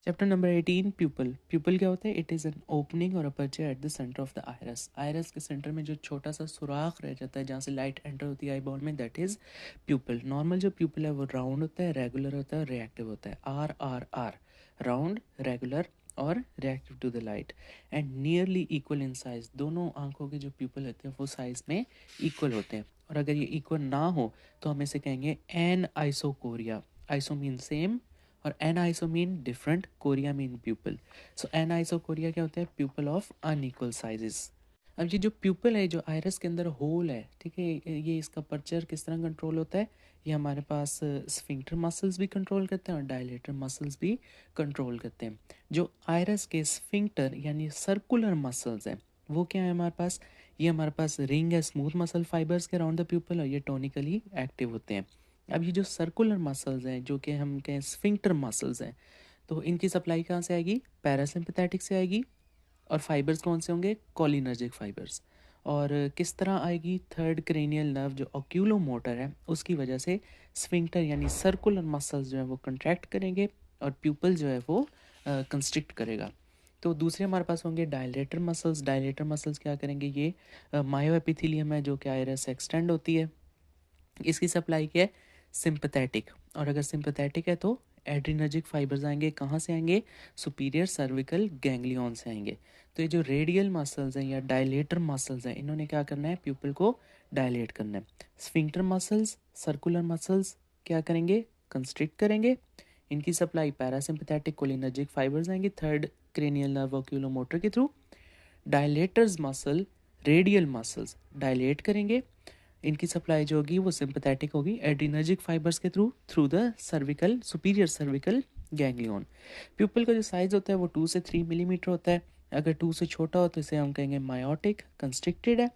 Chapter number 18 pupal. Pupal क्या होता है? इट इज़ एन ओपनिंग और aperture at the centre of the iris. Iris के centre में जो छोटा सा सुराख रह जाता है जहाँ से लाइट एंटर होती है आई बॉल में, दैट इज़ प्यूपल। नॉर्मल जो प्यूपल है वो राउंड होता है, रेगुलर होता है, रिएक्टिव होता है। R R R, round, regular और reactive to the light and nearly equal in size. दोनों आंखों के जो प्यूपल होते हैं वो साइज में इक्वल होते हैं, और अगर ये इक्वल ना हो तो हम इसे कहेंगे anisocoria. Iso mean same और N iso mean different, coria mean pupil. So anisocoria क्या होता है? Pupil of unequal sizes. अब ये जो प्यूपल है, जो आयरस के अंदर होल है, ठीक है, ये इसका पर्चर किस तरह कंट्रोल होता है? ये हमारे पास स्फिंक्टर मसल्स भी कंट्रोल करते हैं और डायलेटर मसल्स भी कंट्रोल करते हैं। जो आयरस के स्फिंक्टर यानी सर्कुलर मसल्स हैं वो क्या है हमारे पास? ये हमारे पास रिंग है स्मूथ मसल फाइबर्स के अराउंड द प्यूपल, और ये टोनिकली एक्टिव होते हैं। अब ये जो सर्कुलर मसल्स हैं जो कि हम कहें स्फिंक्टर मसल्स हैं, तो इनकी सप्लाई कहाँ से आएगी? पैरासिम्पैथेटिक से आएगी। और फाइबर्स कौन से होंगे? Cholinergic fibres. और किस तरह आएगी? थर्ड क्रेनियल नर्व जो ऑक्यूलो मोटर है उसकी वजह से स्फिंक्टर यानी सर्कुलर मसल्स जो है वो कंट्रैक्ट करेंगे और प्यूपल जो है वो कंस्ट्रिक्ट करेगा। तो दूसरे हमारे पास होंगे डायलेटर मसल्स। डायलेटर मसल्स क्या करेंगे? ये मायो एपिथेलियम है जो कि आयरस से एक्सटेंड होती है, इसकी सप्लाई क्या है? सिंपैथेटिक। और अगर सिंपैथेटिक है तो एड्रीनर्जिक फाइबर्स आएंगे। कहाँ से आएंगे? सुपीरियर सर्विकल गैंग्लियन से आएंगे। तो ये जो रेडियल मसल्स हैं या डायलेटर मसल्स हैं, इन्होंने क्या करना है? प्यूपल को डायलेट करना है। स्फिंक्टर मसल्स, सर्कुलर मसल्स क्या करेंगे? कंस्ट्रिक्ट करेंगे। इनकी सप्लाई पैरासिम्पैथेटिक कोलिनर्जिक फाइबर्स आएंगे थर्ड क्रेनियल नर्व ऑक्यूलोमोटर के through. Dilators muscle, radial muscles dilate करेंगे। इनकी सप्लाई जो होगी वो सिंपैथेटिक होगी एड्रीनर्जिक फाइबर्स के through through the cervical superior cervical ganglion. Pupil का जो साइज होता है वो 2 से 3 मिलीमीटर होता है। अगर 2 से छोटा हो तो इसे हम कहेंगे मायोटिक, कंस्ट्रिक्टेड है।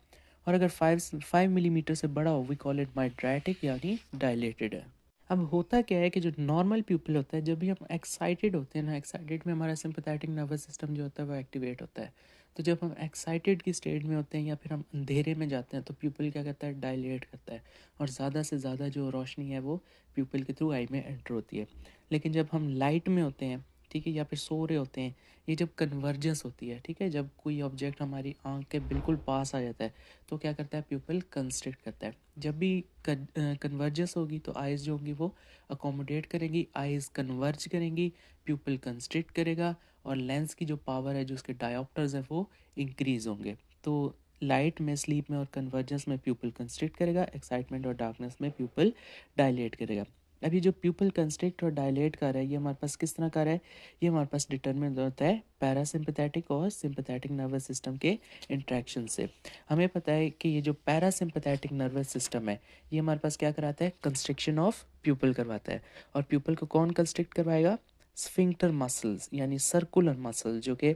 और अगर 5 मिलीमीटर से बड़ा हो वी कॉल इट माइड्राटिक यानी डायलेटेड है। अब होता क्या है कि जो नॉर्मल पीपल होता है, जब भी हम एक्साइटेड होते हैं ना, एक्साइटेड में हमारा सिंपैथेटिक नर्वस सिस्टम जो होता है वो एक्टिवेट होता है। तो जब हम एक्साइटेड की स्टेट में होते हैं या फिर हम अंधेरे में जाते हैं तो पीपल क्या करता है? डायलेट करता है, और ज़्यादा से ज़्यादा जो रोशनी है वो पीपल के थ्रू आई में एंटर होती है। लेकिन जब हम लाइट में होते हैं, ठीक है, या फिर सो रहे होते हैं, ये जब कन्वर्जेंस होती है, ठीक है, जब कोई ऑब्जेक्ट हमारी आंख के बिल्कुल पास आ जाता है तो क्या करता है? प्यूपल कंस्ट्रिक्ट करता है। जब भी कन्वर्जेंस होगी तो आइज़ जो होंगी वो अकोमोडेट करेंगी, आइज़ कन्वर्ज करेंगी, प्यूपल कंस्ट्रिक्ट करेगा, और लेंस की जो पावर है, जो उसके डायोप्टर्स हैं वो इंक्रीज़ होंगे। तो लाइट में, स्लीप में और कन्वर्जेंस में प्यूपल कंस्ट्रिक्ट करेगा, एक्साइटमेंट और डार्कनेस में प्यूपल डायलेट करेगा। अभी जो प्यूपल कंस्ट्रिक्ट और डायलेट कर रहा है ये हमारे पास किस तरह का रहा है? ये हमारे पास डिटर्मिन होता है पैरासिम्पैथेटिक और सिंपैथेटिक नर्वस सिस्टम के इंट्रैक्शन से। हमें पता है कि ये जो पैरासिम्पैथेटिक नर्वस सिस्टम है ये हमारे पास क्या कराता है? कंस्ट्रिक्शन ऑफ प्यूपल करवाता है। और प्यूपल को कौन कंस्ट्रिक्ट करवाएगा? स्फिंक्टर मसल्स यानी सर्कुलर मसल्स, जो कि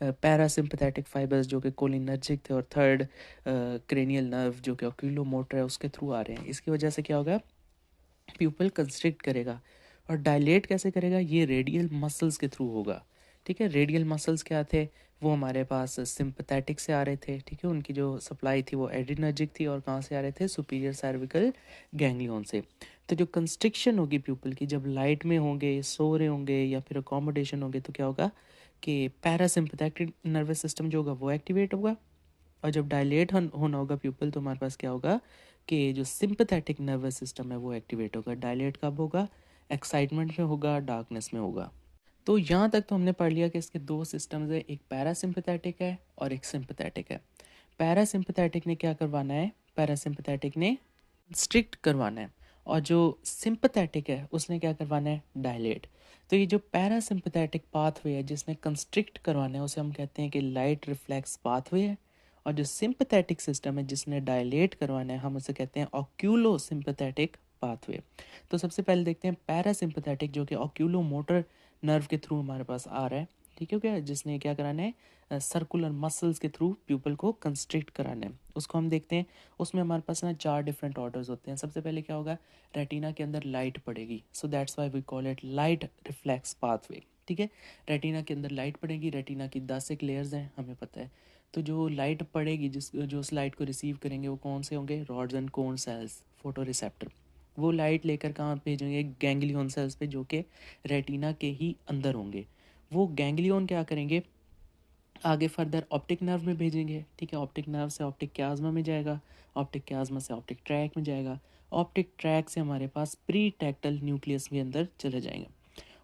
पैरासिम्पैथेटिक फाइबर्स जो कि कोलिनर्जिक थे और थर्ड क्रेनियल नर्व जो कि ऑक्यूलोमोटर है उसके थ्रू आ रहे हैं। इसकी वजह से क्या होगा? प्यूपल कंस्ट्रिक्ट करेगा। और डायलेट कैसे करेगा? ये रेडियल मसल्स के थ्रू होगा। ठीक है, रेडियल मसल्स क्या थे? वो हमारे पास सिंपैथेटिक से आ रहे थे, ठीक है, उनकी जो सप्लाई थी वो एड्रीनर्जिक थी, और कहाँ से आ रहे थे? सुपीरियर सर्विकल गैंग्लियन से। तो जो कंस्ट्रिक्शन होगी प्यूपल की, जब लाइट में होंगे, सो रहे होंगे या फिर अकोमोडेशन होंगे, तो क्या होगा कि पैरासिम्पैथेटिक नर्वस सिस्टम जो होगा वो एक्टिवेट होगा। और जब डायलेट होना होगा प्यूपल तो हमारे पास क्या होगा कि जो सिंपैथेटिक नर्वस सिस्टम है वो एक्टिवेट होगा। डायलेट कब होगा? एक्साइटमेंट में होगा, डार्कनेस में होगा। तो यहाँ तक तो हमने पढ़ लिया कि इसके दो सिस्टम्स है, एक पैरासिम्पैथेटिक है और एक सिंपैथेटिक है। पैरासिम्पैथेटिक ने क्या करवाना है? पैरासिम्पैथेटिक ने स्ट्रिक्ट करवाना है, और जो सिंपैथेटिक है उसने क्या करवाना है? डायलेट। तो ये जो पैरासिम्पैथेटिक पाथवे है जिसने कंस्ट्रिक्ट करवाना है उसे हम कहते हैं कि लाइट रिफ्लेक्स पाथवे है, और जो सिंपैथेटिक सिस्टम है जिसने डायलेट करवाना है हम उसे कहते हैं ऑक्यूलो सिंपैथेटिक पाथवे। तो सबसे पहले देखते हैं पैरासिम्पैथेटिक जो कि ऑक्यूलो मोटर नर्व के थ्रू हमारे पास आ रहा है, ठीक है क्या, जिसने क्या कराना है? सर्कुलर मसल्स के थ्रू प्यूपल को कंस्ट्रिक्ट कराना है, उसको हम देखते हैं। उसमें हमारे पास ना 4 डिफरेंट ऑर्डर्स होते हैं। सबसे पहले क्या होगा? रेटिना के अंदर लाइट पड़ेगी, so that's why we call it light reflex pathway. ठीक है, रेटिना के अंदर लाइट पड़ेगी, रेटिना की 10 एक लेयर्स हैं हमें पता है। तो जो लाइट पड़ेगी, जो उस लाइट को रिसीव करेंगे वो कौन से होंगे? Rods and cone cells, photo receptor. वो लाइट लेकर कहाँ भेजेंगे? गैंग्लियन सेल्स पे जो कि रेटिना के ही अंदर होंगे। वो गैंग्लियन क्या करेंगे, आगे फर्दर ऑप्टिक नर्व में भेजेंगे, ठीक है। ऑप्टिक नर्व से ऑप्टिक क्याज्मा में जाएगा, ऑप्टिक क्याज्मा से ऑप्टिक ट्रैक में जाएगा, ऑप्टिक ट्रैक से हमारे पास प्री टैक्टल न्यूक्लियस के अंदर चले जाएंगे।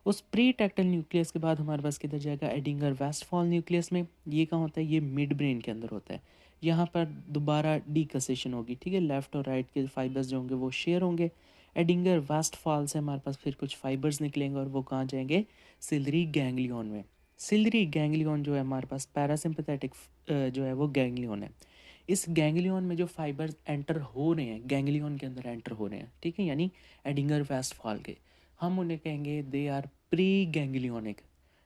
उस प्री टैक्टल न्यूक्लियस के बाद हमारे पास किधर जाएगा, एडिंगर वेस्टफॉल न्यूक्लियस में। ये कहाँ होता है, ये मिड ब्रेन के अंदर होता है। यहाँ पर दोबारा डीकसेशन होगी, ठीक है। लेफ्ट और राइट के फाइबर्स जो होंगे वो शेयर होंगे। एडिंगर वेस्टफॉल से हमारे पास फिर कुछ फाइबर्स निकलेंगे और वो कहाँ जाएंगे, सिलरी गैंग्लियन में। सिलरी गैंग्लियन जो है हमारे पास पैरासिम्पथेटिक जो है वो गैंग्लियन है। इस गैंग्लियन में जो फाइबर्स एंटर हो रहे हैं, गैंग्लियन के अंदर एंटर हो रहे हैं, ठीक है, यानी एडिंगर वेस्टफॉल के, हम उन्हें कहेंगे दे आर प्री गैंग्लियोनिक।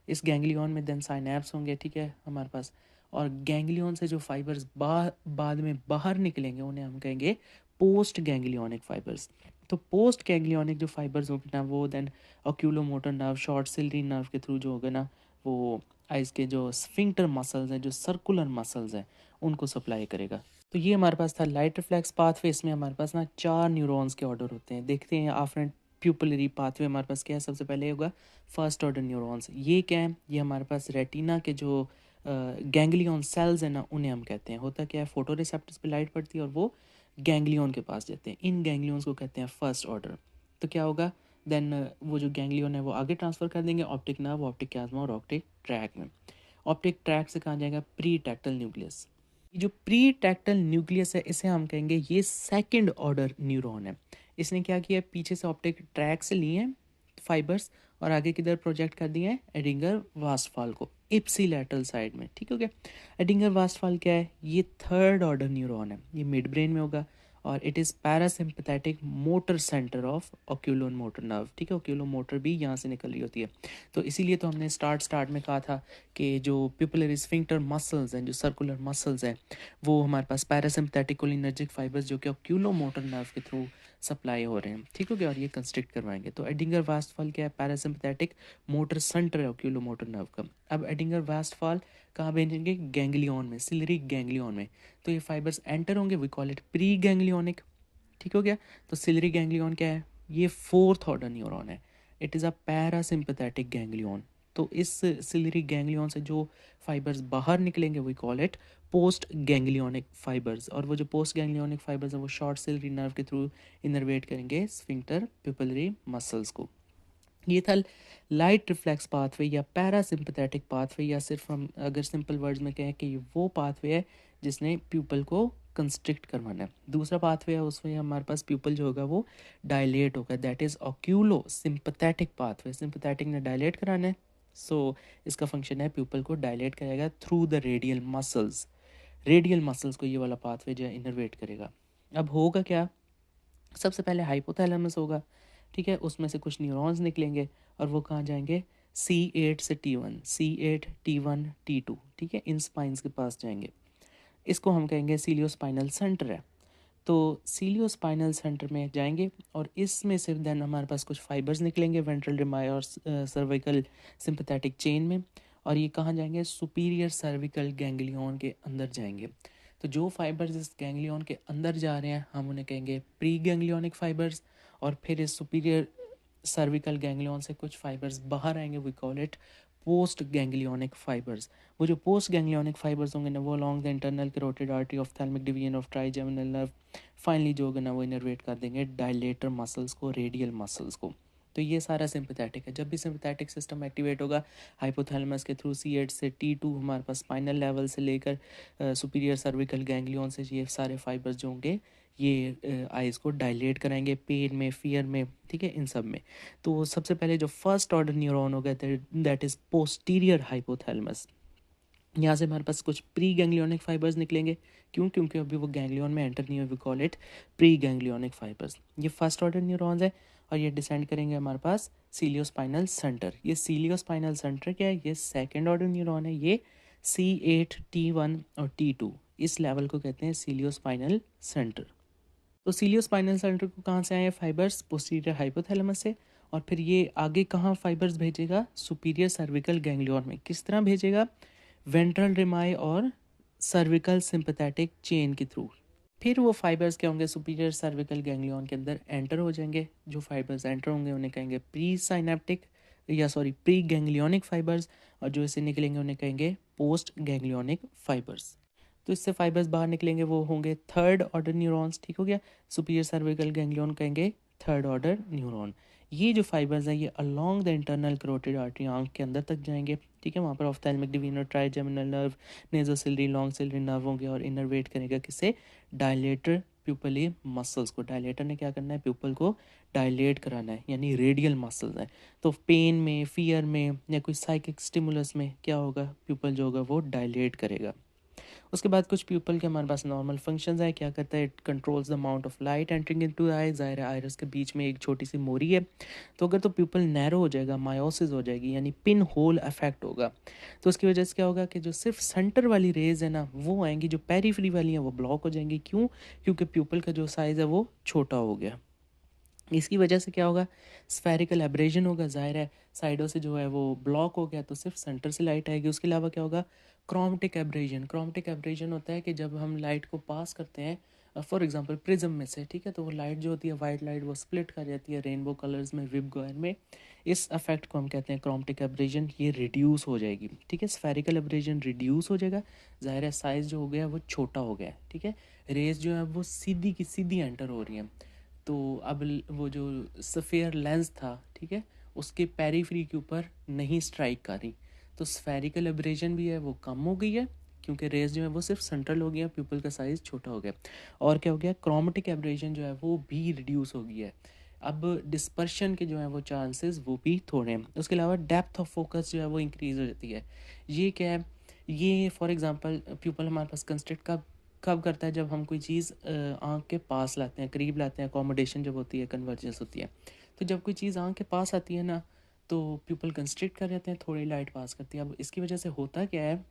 इस गैंग्लियन में देन साइनैप्स होंगे, ठीक है हमारे पास। और गैंग्लियन से जो फाइबर्स बाद में बाहर निकलेंगे उन्हें हम कहेंगे पोस्ट गैंग्लियोनिक फाइबर्स। तो पोस्ट गैंग्लियोनिक जो फाइबर्स होंगे ना, वो then oculomotor nerve, short ciliary nerve के थ्रू जो होगा ना, वो आइस के जो स्फिंक्टर मसल्स हैं, जो सर्कुलर मसल्स हैं, उनको सप्लाई करेगा। तो ये हमारे पास था लाइट रिफ्लेक्स पाथवे। इसमें हमारे पास ना 4 न्यूरॉन्स के ऑर्डर होते हैं। देखते हैं आफ्रेंट प्यूपिलरी पाथवे हमारे पास क्या है। सबसे पहले होगा फर्स्ट ऑर्डर न्यूरॉन्स। ये क्या है, ये हमारे पास रेटिना के जो गैंग्लियन सेल्स हैं ना, उन्हें हम कहते हैं। होता क्या है, फोटो रिसेप्टर्स पे लाइट पड़ती है और वो गैंग्लियन के पास जाते हैं। इन गैंग्लियंस को कहते हैं फर्स्ट ऑर्डर। तो क्या होगा देन, वो जो गैंग्लियन है वो आगे ट्रांसफ़र कर देंगे ऑप्टिक नर्व, ऑप्टिक क्याज्मा और ऑप्टिक ट्रैक में। ऑप्टिक ट्रैक से कहाँ जाएगा, प्री टैक्टल न्यूक्लियस। जो प्री टैक्टल न्यूक्लियस है इसे हम कहेंगे ये सेकंड ऑर्डर न्यूरॉन है। इसने क्या किया, पीछे से ऑप्टिक ट्रैक से लिए हैं फाइबर्स और आगे किधर प्रोजेक्ट कर दिए हैं, एडिंगर वास्टफॉल को इप्सिलैटरल साइड में, ठीक हो गया। एडिंगर वास्टफॉल क्या है, ये थर्ड ऑर्डर न्यूरॉन है। ये मिड ब्रेन में होगा और it is parasympathetic motor centre of oculomotor nerve, ठीक है। ऑक्यूलो मोटर भी यहाँ से निकल रही होती है। तो इसीलिए तो हमने स्टार्ट में कहा था कि जो पिपुलरी स्फिंक्टर मसल्स हैं, जो सर्कुलर मसल्स हैं, वो हमारे पास पैरासिम्पथेटिक कोलिनर्जिक फाइबर्स जो कि ऑक्यूलो मोटर नर्व के थ्रू सप्लाई हो रहे हैं, ठीक हो गया। और ये कंस्ट्रिक्ट करवाएंगे। तो एडिंगर वास्टफॉल क्या है, पैरासिम्पथेटिक मोटर सेंटर है ऑक्यूलो मोटर नर्व का। अब एडिंगर वास्टफॉल कहाँ भेजेंगे, गैंग्लियन में, सिलरी गैंग्लियन में। तो ये फाइबर्स एंटर होंगे, we call it pre ganglionic, ठीक हो गया। तो सिलरी गैंग्लियन क्या है, ये फोर्थ ऑर्डर न्यूरॉन है। It is a parasympathetic ganglion. तो इस सिलरी गैंग्लियन से जो फाइबर्स बाहर निकलेंगे we call it post ganglionic fibres. और वो जो पोस्ट गैंग्लियोनिक फाइबर्स हैं वो शॉर्ट सिलरी नर्व के थ्रू इनर्वेट करेंगे स्फिंक्टर पिपलरी मसल्स को। ये था लाइट रिफ्लेक्स पाथवे या पैरासिम्पथेटिक पाथवे, या सिर्फ हम अगर सिंपल वर्ड्स में कहें कि वो पाथवे है जिसने प्यूपल को कंस्ट्रिक्ट करवाना है। दूसरा पाथवे है उसमें हमारे पास प्यूपल जो होगा वो डायलेट होगा, that is oculosympathetic pathway. Sympathetic ने डायलेट कराना है, सो इसका फंक्शन है प्यूपल को डायलेट करेगा through the radial muscles. Radial muscles को ये वाला पाथवे जो है इनर्वेट करेगा। अब होगा क्या, सबसे पहले हाइपोथैलेमस होगा, ठीक है। उसमें से कुछ न्यूरॉन्स निकलेंगे और वो कहाँ जाएंगे, C8 से T1, C8 T1 T2, ठीक है, इन स्पाइंस के पास जाएंगे। इसको हम कहेंगे सीलियोस्पाइनल सेंटर है। तो सीलियोस्पाइनल सेंटर में जाएंगे और इसमें से देन हमारे पास कुछ फाइबर्स निकलेंगे वेंट्रल रिमाई और सर्विकल सिंपथेटिक चेन में। और ये कहाँ जाएंगे, सुपीरियर सर्विकल गैंग्लियन के अंदर जाएंगे। तो जो फाइबर्स इस गैंग्लियन के अंदर जा रहे हैं हम उन्हें कहेंगे प्री गैंग्लियोनिक फाइबर्स। और फिर इस सुपीरियर सर्विकल गैंग्लियन से कुछ फाइबर्स बाहर आएंगे, we call it post ganglionic fibres. वो जो पोस्ट गैंग्लियोनिक फाइबर्स होंगे ना, वो along the internal carotid artery of thalamic division of trigeminal nerve finally जो होगा ना वो इनर्वेट कर देंगे डायलेटर मसल्स को, रेडियल मसल्स को। तो ये सारा सिंपथेटिक है। जब भी सिंपथेटिक सिस्टम एक्टिवेट होगा हाइपोथैलेमस के थ्रू C8 से T2 हमारे पास स्पाइनल लेवल से लेकर सुपीरियर सर्विकल गैंग्लियन से ये सारे फाइबर्स जो होंगे ये आइज़ को डायलेट कराएंगे पेन में, फियर में, ठीक है, इन सब में। तो सबसे पहले जो फर्स्ट ऑर्डर न्यूरॉन होगा दैट इज़ पोस्टीरियर हाइपोथैलेमस। यहाँ से हमारे पास कुछ प्री गैंग्लियोनिक फाइबर्स निकलेंगे। क्यों, क्योंकि अभी वो गैंग्लियन में एंटर नहीं हुए, we call it pre ganglionic fibres. ये फर्स्ट ऑर्डर न्यूरॉन्स है और ये डिसेंड करेंगे हमारे पास सीलियोस्पाइनल सेंटर। ये सीलियोस्पाइनल सेंटर क्या है, ये सेकेंड ऑर्डर न्यूरॉन है। ये C8 T1 और T2 इस लेवल को कहते हैं सीलियोस्पाइनल सेंटर। तो सीलियोस्पाइनल सेंटर को कहाँ से आए फाइबर्स, पोस्टीरियर हाइपोथैलेमस से। और फिर ये आगे कहाँ फाइबर्स भेजेगा, सुपीरियर सर्विकल गैंग्लियन में। किस तरह भेजेगा, वेंट्रल रिमाई और सर्विकल सिंपथेटिक चेन के थ्रू। फिर वो फाइबर्स क्या होंगे, सुपीरियर सर्विकल गैंग्लियन के अंदर एंटर हो जाएंगे। जो फाइबर्स एंटर होंगे उन्हें कहेंगे pre synaptic pre ganglionic fibres, और जो इससे निकलेंगे उन्हें कहेंगे पोस्ट गैंग्लियोनिक फाइबर्स। तो इससे फाइबर्स बाहर निकलेंगे वो होंगे थर्ड ऑर्डर न्यूरॉन्स, ठीक हो गया। सुपीरियर सर्विकल गैंग्लियन कहेंगे थर्ड ऑर्डर न्यूरॉन। ये जो फाइबर्स हैं ये along the internal carotid artery, आंख के अंदर तक जाएंगे, ठीक है। वहाँ पर ऑफ्थैल्मिक डिवीनर, trigeminal nerve, nasociliary, long ciliary nerve होंगे और इनरवेट करेगा किसे, डायलेटर प्यूपली मसल्स को। डायलेटर ने क्या करना है, प्यूपल को डायलेट कराना है, यानी रेडियल मसल्स हैं। तो पेन में, फियर में या कोई साइकिक स्टिमुलस में क्या होगा, प्यूपल जो होगा वो डायलेट करेगा। उसके बाद कुछ प्यूपल के हमारे पास नॉर्मल फंक्शंस है। क्या करता है, it controls the amount of light entering into the eye. ज़ाहिर है आयरस के बीच में एक छोटी सी मोरी है, तो अगर तो प्यूपल नैरो हो जाएगा, मायोसिस हो जाएगी, यानी पिन होल इफेक्ट होगा, तो उसकी वजह से क्या होगा कि जो सिर्फ सेंटर वाली रेज है ना वो आएंगी, जो पेरीफ्री वाली हैं वो ब्लॉक हो जाएंगी। क्यों, क्योंकि प्यूपल का जो साइज़ है वो छोटा हो गया। इसकी वजह से क्या होगा, स्फेरिकल एब्रेजन होगा। ज़ाहिर है साइडों से जो है वो ब्लॉक हो गया तो सिर्फ सेंटर से लाइट आएगी। उसके अलावा क्या होगा, क्रोमेटिक एब्रेजन। क्रोमेटिक एब्रेजन होता है कि जब हम लाइट को पास करते हैं फॉर एग्जांपल प्रिज्म में से, ठीक है, तो वो लाइट जो होती है वाइट लाइट वो स्प्लिट कर जाती है रेनबो कलर्स में, विबगॉयर में। इस अफेक्ट को हम कहते हैं क्रोमेटिक एब्रेजन। ये रिड्यूस हो जाएगी, ठीक है। स्फेरिकल एब्रेजन रिड्यूस हो जाएगा, ज़ाहिर है साइज़ जो हो गया वो छोटा हो गया, ठीक है। रेज जो है वो सीधी की सीधी एंटर हो रही हैं। तो अब वो जो सफ़ेयर लेंस था, ठीक है, उसके पेरीफ्री के ऊपर नहीं स्ट्राइक कर रही, तो स्फेरिकल एब्रेजन भी है वो कम हो गई है, क्योंकि रेज जो है वो सिर्फ सेंट्रल हो गया, प्यूपल का साइज़ छोटा हो गया। और क्या हो गया, क्रोमेटिक एब्रेजन जो है वो भी रिड्यूस हो गई है। अब डिस्पर्शन के जो है वो चांसेस वो भी थोड़े हैं। उसके अलावा डेप्थ ऑफ फोकस जो है वो इंक्रीज़ हो जाती है। ये क्या है, ये फॉर एग्जांपल प्यूपल हमारे पास कंस्ट्रक्ट कब कब करता है, जब हम कोई चीज़ आँख के पास लाते हैं, करीब लाते हैं, अकोमोडेशन जब होती है, कन्वर्जेंस होती है। तो जब कोई चीज़ आँख के पास आती है ना तो पीपल कंस्ट्रिक्ट कर जाते हैं, थोड़ी लाइट पास करती है। अब इसकी वजह से होता क्या है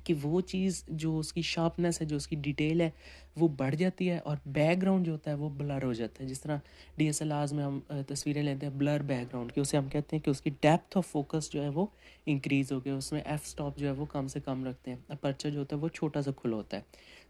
कि वो चीज़ जो उसकी शार्पनेस है, जो उसकी डिटेल है वो बढ़ जाती है, और बैकग्राउंड जो होता है वो ब्लर हो जाता है। जिस तरह DSLRs में हम तस्वीरें लेते हैं ब्लर बैकग्राउंड की, उसे हम कहते हैं कि उसकी डेप्थ ऑफ फोकस जो है वो इंक्रीज़ हो गया, उसमें एफ स्टॉप जो है वो कम से कम रखते हैं, अपर्चर जो होता है वो छोटा सा खुला होता है।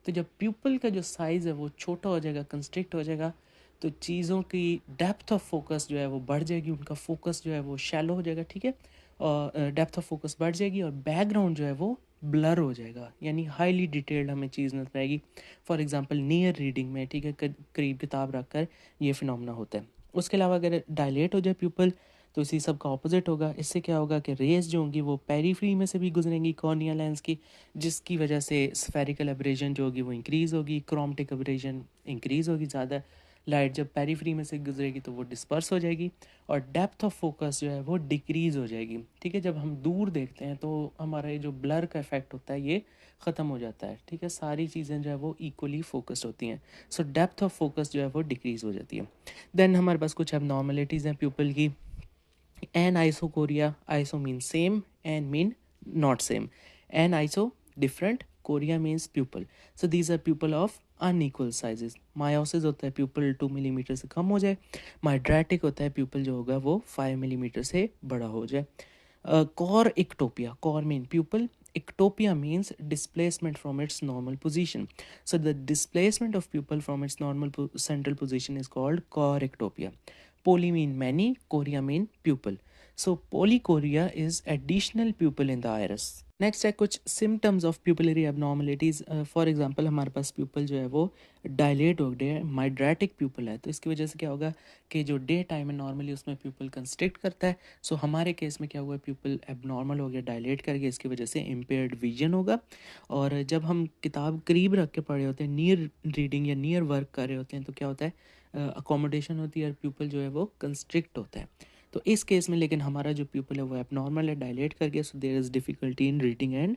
तो जब प्यूपल का जो साइज़ है वो छोटा हो जाएगा, कंस्ट्रिक्ट हो जाएगा, तो चीज़ों की डेप्थ ऑफ फोकस जो है वो बढ़ जाएगी, उनका फोकस जो है वो शैलो हो जाएगा, ठीक है। और डेप्थ ऑफ फोकस बढ़ जाएगी और बैकग्राउंड जो है वो ब्लर हो जाएगा, यानी हाईली डिटेल्ड हमें चीज़ नजर आएगी। फॉर एग्जांपल नियर रीडिंग में, ठीक है, करीब किताब रख कर ये फिनोमेना होता है। उसके अलावा अगर डायलेट हो जाए प्यूपल तो इसी सब का ऑपोजिट होगा। इससे क्या होगा कि रेज जो होंगी वो पेरीफ्री में से भी गुजरेंगी कॉर्निया लेंस की, जिसकी वजह से स्फेरिकल एब्रेजन जो होगी वो इंक्रीज़ होगी, क्रोमेटिक एब्रेजन इंक्रीज़ होगी ज़्यादा। लाइट जब पेरीफ्री में से गुजरेगी तो वो डिस्पर्स हो जाएगी, और डेप्थ ऑफ फोकस जो है वो डिक्रीज़ हो जाएगी, ठीक है। जब हम दूर देखते हैं तो हमारा ये जो ब्लर का इफेक्ट होता है ये ख़त्म हो जाता है, ठीक है। सारी चीज़ें जो है वो इक्वली फोकस्ड होती हैं, सो डेप्थ ऑफ फोकस जो है वो डिक्रीज़ हो जाती है। देन हमारे पास कुछ एबनॉर्मलिटीज़ हैं प्यूपल की। Anisocoria, iso mean same, an mean not same. Aniso different, coria means pupil. So these are pupil of unequal sizes. Miosis होता है प्यूपल 2 मिलीमीटर से कम हो जाए। माइड्रेटिक होता है प्यूपल जो होगा वो 5 मिलीमीटर से बड़ा हो जाए। Corectopia, cor mean pupil, ectopia means displacement from its normal position. So the displacement of pupil from its normal central position is called chorectopia. Poly mean many, chorea mean pupil. So polychoria is additional pupil in the iris. Next है कुछ symptoms of pupillary abnormalities. For example हमारे पास pupal जो है वो dilate हो गया है, माइड्रेटिक प्यूपल है, तो इसकी वजह से क्या होगा कि जो डे टाइम है नॉर्मली उसमें प्यूपल कंस्ट्रिक्ट करता है। सो हमारे केस में क्या हुआ, प्यूपल एबनॉर्मल हो गया, डायलेट कर गया, इसकी वजह से इम्पेयर्ड विजन होगा। और जब हम किताब करीब रख के पढ़े होते हैं, नियर रीडिंग या नियर वर्क कर रहे होते हैं, तो क्या होता है, अकोमोडेशन होती है और प्यूपल जो है वो कंस्ट्रिक्ट होता है। तो इस केस में लेकिन हमारा जो प्यूपल है वो एबनॉर्मल है, डायलेट कर गया, so there is difficulty in reading and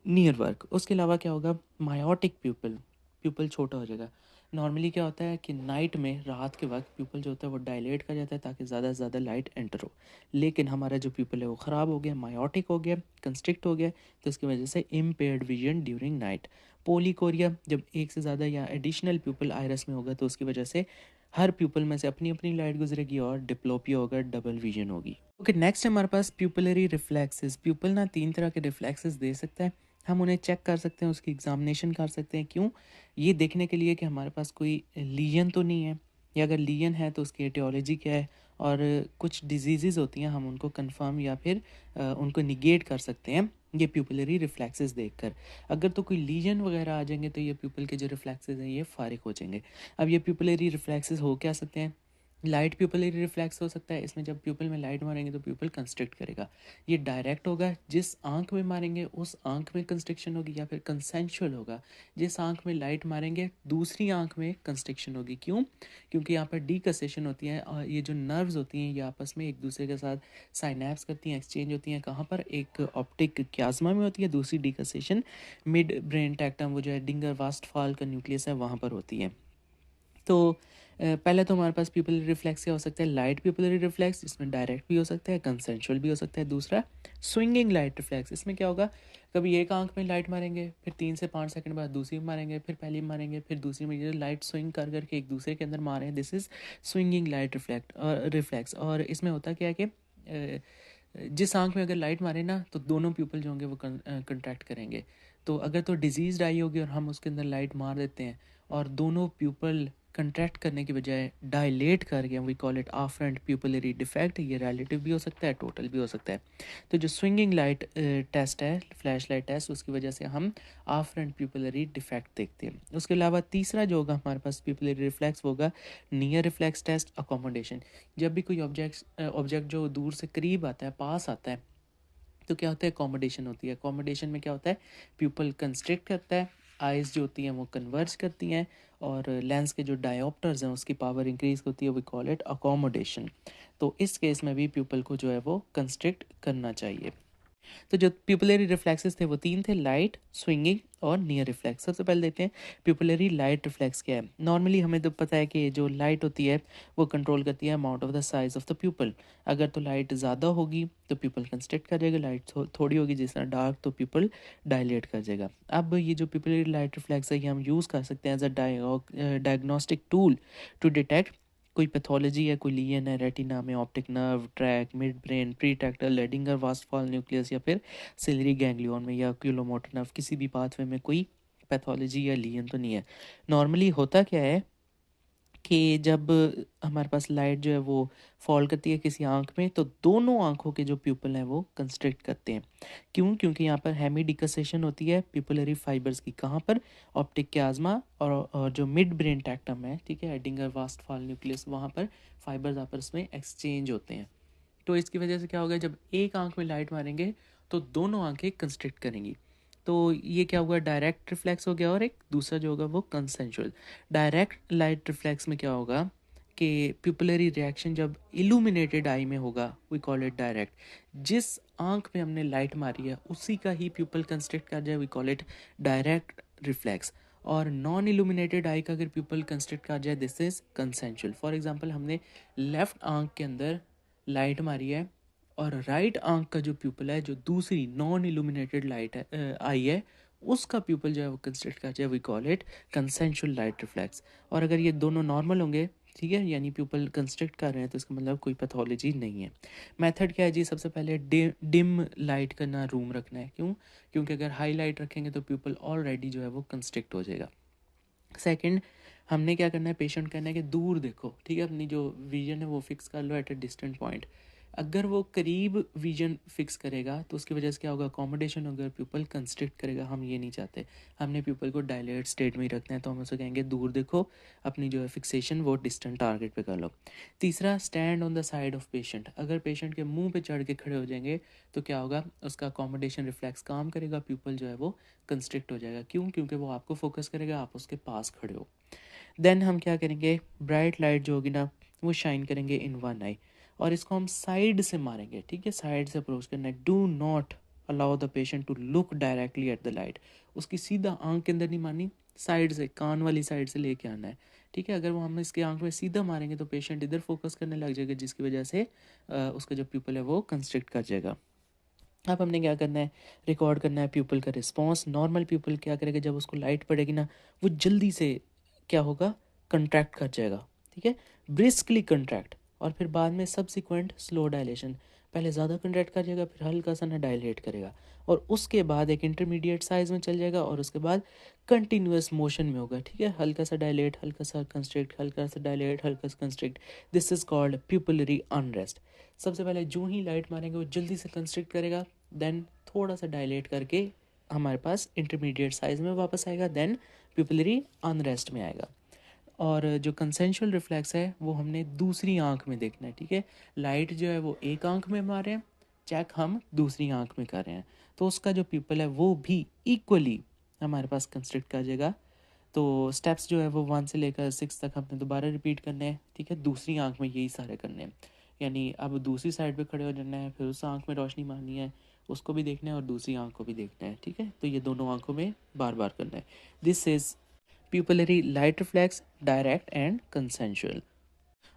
near work. उसके अलावा क्या होगा, मायोटिक प्यूपल, प्यूपल छोटा हो जाएगा। नॉर्मली क्या होता है कि नाइट में, रात के वक्त प्यूपल जो होता है वो डायलेट कर जाता है ताकि ज़्यादा से ज़्यादा लाइट एंटर हो, लेकिन हमारा जो प्यूपल है वो ख़राब हो गया, मायोटिक हो गया, कंस्ट्रिक्ट हो गया, तो इसकी वजह से इम्पेयर्ड विजन ड्यूरिंग नाइट। पोलीकोरिया, जब एक से ज़्यादा या एडिशनल प्यूपल आयरस में होगा तो उसकी वजह से हर प्यूपल में से अपनी अपनी लाइट गुजरेगी और डिप्लोपिया होगा, डबल विजन होगी। ओके, नेक्स्ट हमारे पास प्यूपलरी रिफ्लेक्सेस। प्यूपल ना 3 तरह के रिफ्लेक्सेस दे सकता है, हम उन्हें चेक कर सकते हैं, उसकी एग्जामिनेशन कर सकते हैं। क्यों, ये देखने के लिए कि हमारे पास कोई लीजन तो नहीं है, या अगर लीजन है तो उसकी एटियोलॉजी क्या है, और कुछ डिजीज़ होती हैं हम उनको कंफर्म या फिर उनको निगेट कर सकते हैं ये प्यूपिलरी रिफ्लेक्सेस देखकर। अगर तो कोई लीजन वगैरह आ जाएंगे तो ये प्यूपिल के जो रिफ्लेक्सेस हैं ये फारिग हो जाएंगे। अब ये प्यूपिलरी रिफ्लेक्सेस हो क्या सकते हैं? लाइट प्यूपिलरी रिफ्लेक्स हो सकता है, इसमें जब प्यूपिल में लाइट मारेंगे तो प्यूपिल कंस्ट्रिक्ट करेगा। ये डायरेक्ट होगा, जिस आंख में मारेंगे उस आंख में कंस्ट्रिक्शन होगी, या फिर कंसेंशुअल होगा, जिस आंख में लाइट मारेंगे दूसरी आंख में कंस्ट्रिक्शन होगी। क्यों? क्योंकि यहाँ पर डीकसेशन होती है और ये जो नर्व्स होती हैं ये आपस में एक दूसरे के साथ साइनैप्स करती हैं, एक्सचेंज होती हैं। कहाँ पर? एक ऑप्टिक क्याज्मा में होती है, दूसरी डीकसेशन मिड ब्रेन टैक्टम, वो जो है डिंगर वास्टफॉल का न्यूक्लियस है वहाँ पर होती है। तो पहले तो हमारे पास प्यूपिलरी रिफ्लेक्स क्या हो सकता है? लाइट प्यूपिलरी रिफ्लेक्स, इसमें डायरेक्ट भी हो सकता है, कंसेंशुअल भी हो सकता है। दूसरा स्विंगिंग लाइट रिफ्लेक्स, इसमें क्या होगा? कभी एक आंख में लाइट मारेंगे, फिर 3 से 5 सेकंड बाद दूसरी में मारेंगे, फिर पहली मारेंगे, फिर दूसरी में, ये लाइट स्विंग कर करके एक दूसरे के अंदर मारे हैं, this is swinging light reflex. और इसमें होता क्या है कि जिस आंख में अगर लाइट मारे ना तो दोनों प्यूपल जो होंगे वो कंट्रैक्ट करेंगे। तो अगर तो डिजीज़ आई होगी और हम उसके अंदर लाइट मार देते हैं और दोनों प्यूपल कंट्रैक्ट करने की बजाय डायलेट कर गए, we call it afferent pupillary defect. ये रिलेटिव भी हो सकता है, टोटल भी हो सकता है। तो जो स्विंगिंग लाइट टेस्ट है, फ्लैश लाइट टेस्ट, उसकी वजह से हम आफ्रेंट प्यूपिलरी डिफेक्ट देखते हैं। उसके अलावा तीसरा जो होगा हमारे पास प्यूपिलरी रिफ्लेक्स होगा नियर रिफ्लेक्स टेस्ट अकोमोडेशन। जब भी कोई ऑब्जेक्ट जो दूर से करीब आता है, पास आता है, तो क्या होता है? अकोमोडेशन होती है। अकोमोडेशन में क्या होता है? प्यूपल कंस्ट्रिक्ट करता है, आइज़ जो होती हैं वो कन्वर्ज करती हैं, और लेंस के जो डायोप्टर्स हैं उसकी पावर इंक्रीज होती है, वी कॉल इट अकोमोडेशन। तो इस केस में भी प्यूपल को जो है वो कंस्ट्रिक्ट करना चाहिए। तो जो प्यूपिलरी रिफ्लेक्सेस थे वो 3 थे, लाइट, स्विंगिंग और नियर रिफ्लेक्स। सबसे पहले देखते हैं प्यूपिलरी लाइट रिफ्लेक्स क्या है। नॉर्मली हमें तो पता है कि जो लाइट होती है वो कंट्रोल करती है amount of the size of the pupal. अगर तो लाइट ज़्यादा होगी तो प्यूपल कंस्ट्रिक्ट कर जाएगा, लाइट थोड़ी होगी जिस तरह डार्क तो प्यूपल डायलेट कर जाएगा। अब ये जो प्यूपिलरी लाइट रिफ्लेक्स है ये हम यूज़ कर सकते हैं as a diagnostic tool to detect कोई पैथोलॉजी है, कोई लीजन है रेटिना में, optic nerve, tract, midbrain, pretectal, Edinger Westphal nucleus, या फिर सिलरी गैंग्लियन में, या क्यूलोमोटर नर्व, किसी भी पाथवे में कोई पैथोलॉजी या लीजन तो नहीं है। नॉर्मली होता क्या है कि जब हमारे पास लाइट जो है वो फॉल करती है किसी आंख में तो दोनों आंखों के जो प्यूपल हैं वो कंस्ट्रिक्ट करते हैं। क्यों? क्योंकि यहाँ पर हेमी डिकसेशन होती है प्यूपिलरी फाइबर्स की। कहाँ पर? ऑप्टिक क्याज्मा और जो मिड ब्रेन टैक्टम है, ठीक है, एडिंगर वास्टफॉल न्यूक्लियस, वहाँ पर फाइबर्स आपस में एक्सचेंज होते हैं। तो इसकी वजह से क्या होगा? जब एक आंख में लाइट मारेंगे तो दोनों आंखें कंस्ट्रिक्ट करेंगी। तो ये क्या हुआ? डायरेक्ट रिफ्लेक्स हो गया, और एक दूसरा जो होगा वो कंसेंशुअल। डायरेक्ट लाइट रिफ्लेक्स में क्या होगा कि प्यूपिलरी रिएक्शन जब इल्यूमिनेटेड आई में होगा, वी कॉल इट डायरेक्ट। जिस आंख में हमने लाइट मारी है उसी का ही प्यूपल कंस्ट्रिक्ट कर जाए, we call it direct reflex. और नॉन इल्यूमिनेटेड आई का अगर प्यूपल कंस्ट्रिक्ट कर जाए, this is consensual. For example हमने लेफ्ट आंख के अंदर लाइट मारी है और राइट आंख का जो प्यूपल है, जो दूसरी नॉन इल्यूमिनेटेड लाइट है आई है, उसका प्यूपल जो है वो कंस्ट्रक्ट कर जाए, we call it consensual light reflex. और अगर ये दोनों नॉर्मल होंगे, ठीक है, यानी प्यूपल कंस्ट्रक्ट कर रहे हैं, तो इसका मतलब कोई पैथोलॉजी नहीं है। मेथड क्या है जी? सबसे पहले डिम लाइट करना रूम रखना है। क्यों? क्योंकि अगर हाई लाइट रखेंगे तो प्यूपल ऑलरेडी जो है वो कंस्ट्रक्ट हो जाएगा। सेकंड, हमने क्या करना है? पेशेंट कहना है कि दूर देखो, ठीक है, अपनी जो विजन है वो फिक्स कर लो एट अ डिस्टेंट पॉइंट। अगर वो करीब विजन फिक्स करेगा तो उसकी वजह से क्या होगा? अकोमोडेशन होगा, प्यूपल कंस्ट्रिक्ट करेगा, हम ये नहीं चाहते। हमने प्यूपल को डायलेट स्टेट में ही रखना है, तो हम उसे कहेंगे दूर देखो, अपनी जो है फिक्सेशन वो डिस्टेंट टारगेट पे कर लो। तीसरा, stand on the side of patient. अगर पेशेंट के मुंह पे चढ़ के खड़े हो जाएंगे तो क्या होगा? उसका अकोमोडेशन रिफ्लेक्स काम करेगा, प्यूपल जो है वो कंस्ट्रिक्ट हो जाएगा। क्यों? क्योंकि वो आपको फोकस करेगा, आप उसके पास खड़े हो। देन हम क्या करेंगे? ब्राइट लाइट जो होगी ना वो शाइन करेंगे इन वन आई, और इसको हम साइड से मारेंगे, ठीक है, साइड से अप्रोच करना है। Do not allow the patient to look directly at the light. उसकी सीधा आंख के अंदर नहीं मारनी, साइड से, कान वाली साइड से लेके आना है, ठीक है। अगर वो हम इसके आंख में सीधा मारेंगे तो पेशेंट इधर फोकस करने लग जाएगा, जिसकी वजह से उसका जो प्यूपल है वो कंस्ट्रिक्ट कर जाएगा। अब हमने क्या करना है? रिकॉर्ड करना है प्यूपल का रिस्पॉन्स। नॉर्मल प्यूपल क्या करेगा? जब उसको लाइट पड़ेगी ना वो जल्दी से क्या होगा? कंट्रैक्ट कर जाएगा, ठीक है, ब्रिस्कली कंट्रैक्ट, और फिर बाद में सब्सिक्वेंट स्लो डायलेशन। पहले ज़्यादा कंट्रैक्ट कर जाएगा, फिर हल्का सा ना डायलेट करेगा, और उसके बाद एक इंटरमीडिएट साइज़ में चल जाएगा, और उसके बाद कंटिन्यूस मोशन में होगा, ठीक है, हल्का सा डायलेट, हल्का सा कंस्ट्रिक्ट, हल्का सा डायलेट, हल्का सा constrict. This is called pupillary unrest. सबसे पहले जो ही लाइट मारेंगे वो जल्दी से कंस्ट्रिक्ट करेगा, देन थोड़ा सा डायलेट करके हमारे पास इंटरमीडिएट साइज़ में वापस आएगा, देन प्यूपिलरी अनरेस्ट में आएगा। और जो कंसेंशुअल रिफ्लेक्स है वो हमने दूसरी आंख में देखना है, ठीक है। लाइट जो है वो एक आंख में मार रहे हैं, चेक हम दूसरी आंख में कर रहे हैं, तो उसका जो प्यूपल है वो भी इक्वली हमारे पास कंस्ट्रक्ट कर जाएगा। तो स्टेप्स जो है वो 1 से लेकर 6 तक हमने दोबारा रिपीट करने हैं, ठीक है, दूसरी आंख में यही सारे करने हैं। यानी अब दूसरी साइड पे खड़े हो जाना है, फिर उस आंख में रोशनी मारनी है, उसको भी देखना है और दूसरी आंख को भी देखना है, ठीक है। तो ये दोनों आंखों में बार बार करना है। This is pupillary light reflex, direct and consensual।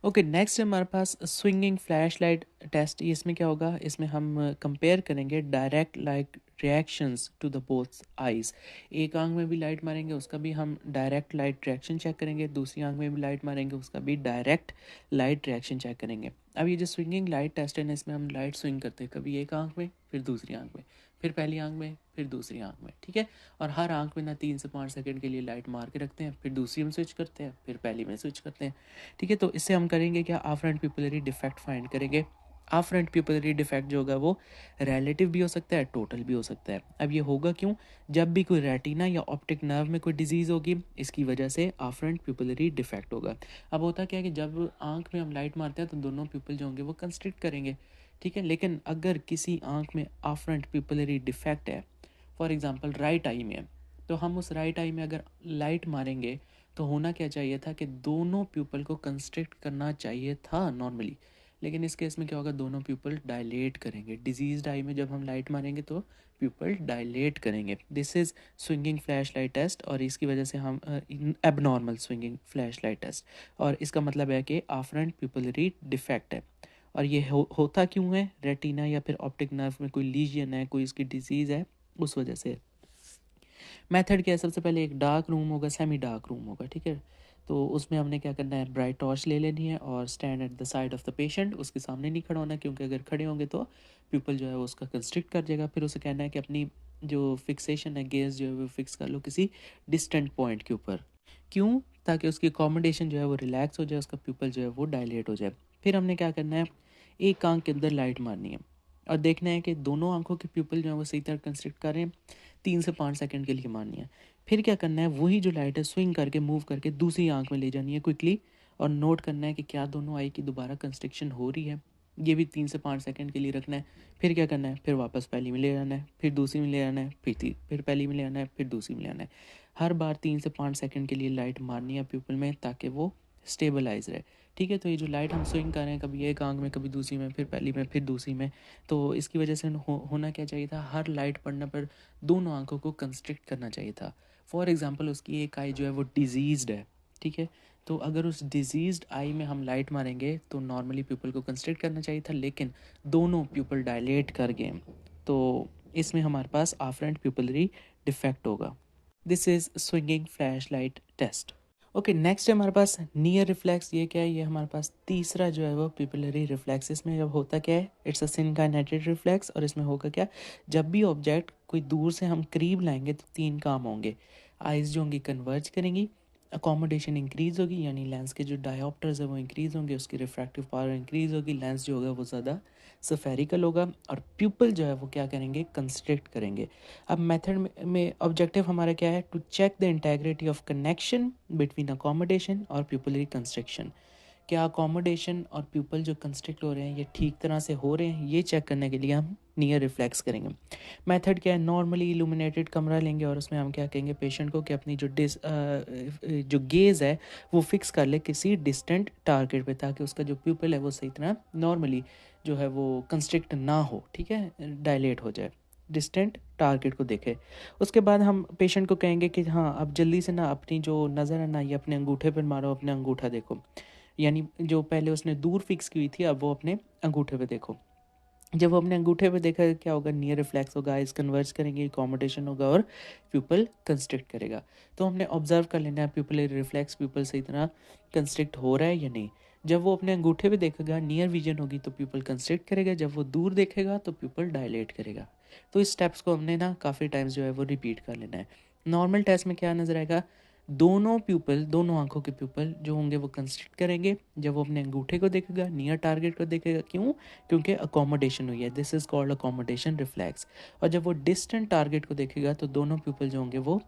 Okay, next है हमारे पास स्विंगिंग फ्लैश लाइट टेस्ट। इसमें क्या होगा, इसमें हम कंपेयर करेंगे direct light reactions to the both eyes. एक आंख में भी लाइट मारेंगे उसका भी हम डायरेक्ट लाइट रिएक्शन चेक करेंगे, दूसरी आंख में भी लाइट मारेंगे उसका भी डायरेक्ट लाइट रिएक्शन चेक करेंगे। अब ये जो स्विंगिंग लाइट टेस्ट है ना, इसमें हम लाइट स्विंग करते हैं, कभी एक आंख में, फिर दूसरी आंख में, फिर पहली आंख में, फिर दूसरी आंख में, ठीक है। और हर आंख में ना 3 से 5 सेकंड के लिए लाइट मार के रखते हैं, फिर दूसरी में स्विच करते हैं, फिर पहली में स्विच करते हैं, ठीक है। तो इससे हम करेंगे क्या, आफ्रेंट प्यूपिलरी डिफेक्ट फाइंड करेंगे। आफ्रेंट प्यूपिलरी डिफेक्ट जो होगा वो रिलेटिव भी हो सकता है, टोटल भी हो सकता है। अब ये होगा क्यों, जब भी कोई रेटिना या ऑप्टिक नर्व में कोई डिजीज़ होगी, इसकी वजह से आफ्रेंट प्यूपिलरी डिफेक्ट होगा। अब होता क्या है कि जब आंख में हम लाइट मारते हैं तो दोनों प्यूपिल जो होंगे वो कंस्ट्रिक्ट करेंगे, ठीक है। लेकिन अगर किसी आंख में आफ्रेंट प्यूपिलरी डिफेक्ट है, फॉर एग्जांपल राइट आई में है, तो हम उस राइट आई में अगर लाइट मारेंगे तो होना क्या चाहिए था कि दोनों प्यूपल को कंस्ट्रिक्ट करना चाहिए था नॉर्मली, लेकिन इस केस में क्या होगा, दोनों प्यूपल डायलेट करेंगे। डिजीज्ड आई में जब हम लाइट मारेंगे तो प्यूपल डायलेट करेंगे। This is swinging flash light test, और इसकी वजह से हम abnormal swinging flash light test, और इसका मतलब है कि आफ्रेंट प्यूपिलरी डिफेक्ट है। और ये होता क्यों है, रेटिना या फिर ऑप्टिक नर्व में कोई लीजन है, कोई इसकी डिजीज़ है, उस वजह से। मेथड क्या है, सबसे पहले एक डार्क रूम होगा, सेमी डार्क रूम होगा, ठीक है। तो उसमें हमने क्या करना है, ब्राइट टॉर्च ले लेनी है और stand at the side of the patient, उसके सामने नहीं खड़ा होना, क्योंकि अगर खड़े होंगे तो पीपल जो है वो उसका कंस्ट्रिक्ट कर जाएगा। फिर उसे कहना है कि अपनी जो फिक्सेशन है, गेज जो है वो फिक्स कर लो किसी डिस्टेंट पॉइंट के ऊपर। क्यों, ताकि उसकी अकोमोडेशन जो है वो रिलैक्स हो जाए, उसका प्यूपल जो है वो डायलेट हो जाए। फिर हमने क्या करना है, एक आंख के अंदर लाइट मारनी है और देखना है कि दोनों आंखों के प्यूपल जो है वो सही तरह कंस्ट्रिक्ट कर रहे हैं, 3 से 5 सेकंड के लिए मारनी है। फिर क्या करना है, वही जो लाइट है स्विंग करके मूव करके दूसरी आंख में ले जानी है क्विकली, और नोट करना है कि क्या दोनों आई की दोबारा कंस्ट्रिक्शन हो रही है। ये भी 3 से 5 सेकंड के लिए रखना है। फिर क्या करना है, फिर वापस पहली में ले आना है, फिर दूसरी में ले आना है, फिर पहली में ले आना है, फिर दूसरी में ले आना है। हर बार 3 से 5 सेकंड के लिए लाइट मारनी है प्यूपल में, ताकि वो स्टेबलाइज रहे, ठीक है। तो ये जो लाइट हम स्विंग कर रहे हैं, कभी एक आंख में, कभी दूसरी में, फिर पहली में, फिर दूसरी में, तो इसकी वजह से होना क्या चाहिए था, हर लाइट पड़ने पर दोनों आंखों को कंस्ट्रिक्ट करना चाहिए था। फॉर एग्जांपल उसकी एक आई जो है वो डिजीज्ड है, ठीक है। तो अगर उस डिजीज्ड आई में हम लाइट मारेंगे तो नॉर्मली पीपल को कंस्ट्रिक्ट करना चाहिए था, लेकिन दोनों पीपल डायलेट कर गए, तो इसमें हमारे पास आफ्रेंट प्यूपिलरी डिफेक्ट होगा। This is swinging flash light test. Okay, next है हमारे पास नियर रिफ्लेक्स। ये क्या है, ये हमारे पास तीसरा जो है वो पिपलरी रिफ्लेक्स। इसमें जब होता क्या है, इट्स अ सिनकाइनेटेड रिफ्लेक्स, और इसमें होगा क्या, जब भी ऑब्जेक्ट कोई दूर से हम करीब लाएंगे तो 3 काम होंगे। आइज़ जो होंगी कन्वर्ज करेंगी, अकोमोडेशन इंक्रीज़ होगी, यानी लेंस के जो डायोप्टर्स है वो इंक्रीज़ होंगे, उसकी रिफ्रैक्टिव पावर इंक्रीज़ होगी, लेंस जो होगा वो ज़्यादा सफेरिकल होगा, और प्यूपल जो है वो क्या करेंगे, कंस्ट्रिक्ट करेंगे। अब मेथड में ऑब्जेक्टिव हमारा क्या है, to check the integrity of connection between accommodation और प्यूपलरी कंस्ट्रिक्शन। क्या अकोमोडेशन और प्यूपल जो कंस्ट्रिक्ट हो रहे हैं ये ठीक तरह से हो रहे हैं, ये चेक करने के लिए हम नियर रिफ्लेक्स करेंगे। मेथड क्या है, नॉर्मली इल्यूमिनेटेड कमरा लेंगे और उसमें हम क्या कहेंगे पेशेंट को कि अपनी जो गेज़ है वो फिक्स कर ले किसी डिस्टेंट टारगेट पे, ताकि उसका जो प्यूपल है वो सही तरह नॉर्मली जो है वो कंस्ट्रिक्ट ना हो, ठीक है, डायलेट हो जाए, डिस्टेंट टारगेट को देखे। उसके बाद हम पेशेंट को कहेंगे कि हाँ अब जल्दी से ना अपनी जो नज़र है ना ये अपने अंगूठे पर मारो, अपने अंगूठा देखो, यानी जो पहले उसने दूर फिक्स की हुई थी अब वो अपने अंगूठे पे देखो। जब वो अपने अंगूठे पे देखा क्या होगा, नियर रिफ्लेक्स होगा, आइज कन्वर्ज करेंगे, अकोमोडेशन होगा और प्यूपल कंस्ट्रिक्ट करेगा। तो हमने ऑब्जर्व कर लेना है प्यूपल रिफ्लेक्स, प्यूपल सही तरह कंस्ट्रिक्ट हो रहा है या नहीं। जब वो अपने अंगूठे पे देखेगा, नियर विजन होगी तो प्यूपल कंस्ट्रिक्ट करेगा, जब वो दूर देखेगा तो प्यूपल डायलेट करेगा। तो इस स्टेप्स को हमने ना काफ़ी टाइम्स जो है वो रिपीट कर लेना है। नॉर्मल टेस्ट में क्या नज़र आएगा, दोनों प्यूपल, दोनों आंखों के प्यूपल जो होंगे वो कंस्ट्रिक्ट करेंगे जब वो अपने अंगूठे को देखेगा, नियर टारगेट को देखेगा। क्यों? क्योंकि अकोमोडेशन हुई है, this is called accommodation reflex. और जब वो डिस्टेंट टारगेट को देखेगा तो दोनों प्यूपल जो होंगे वो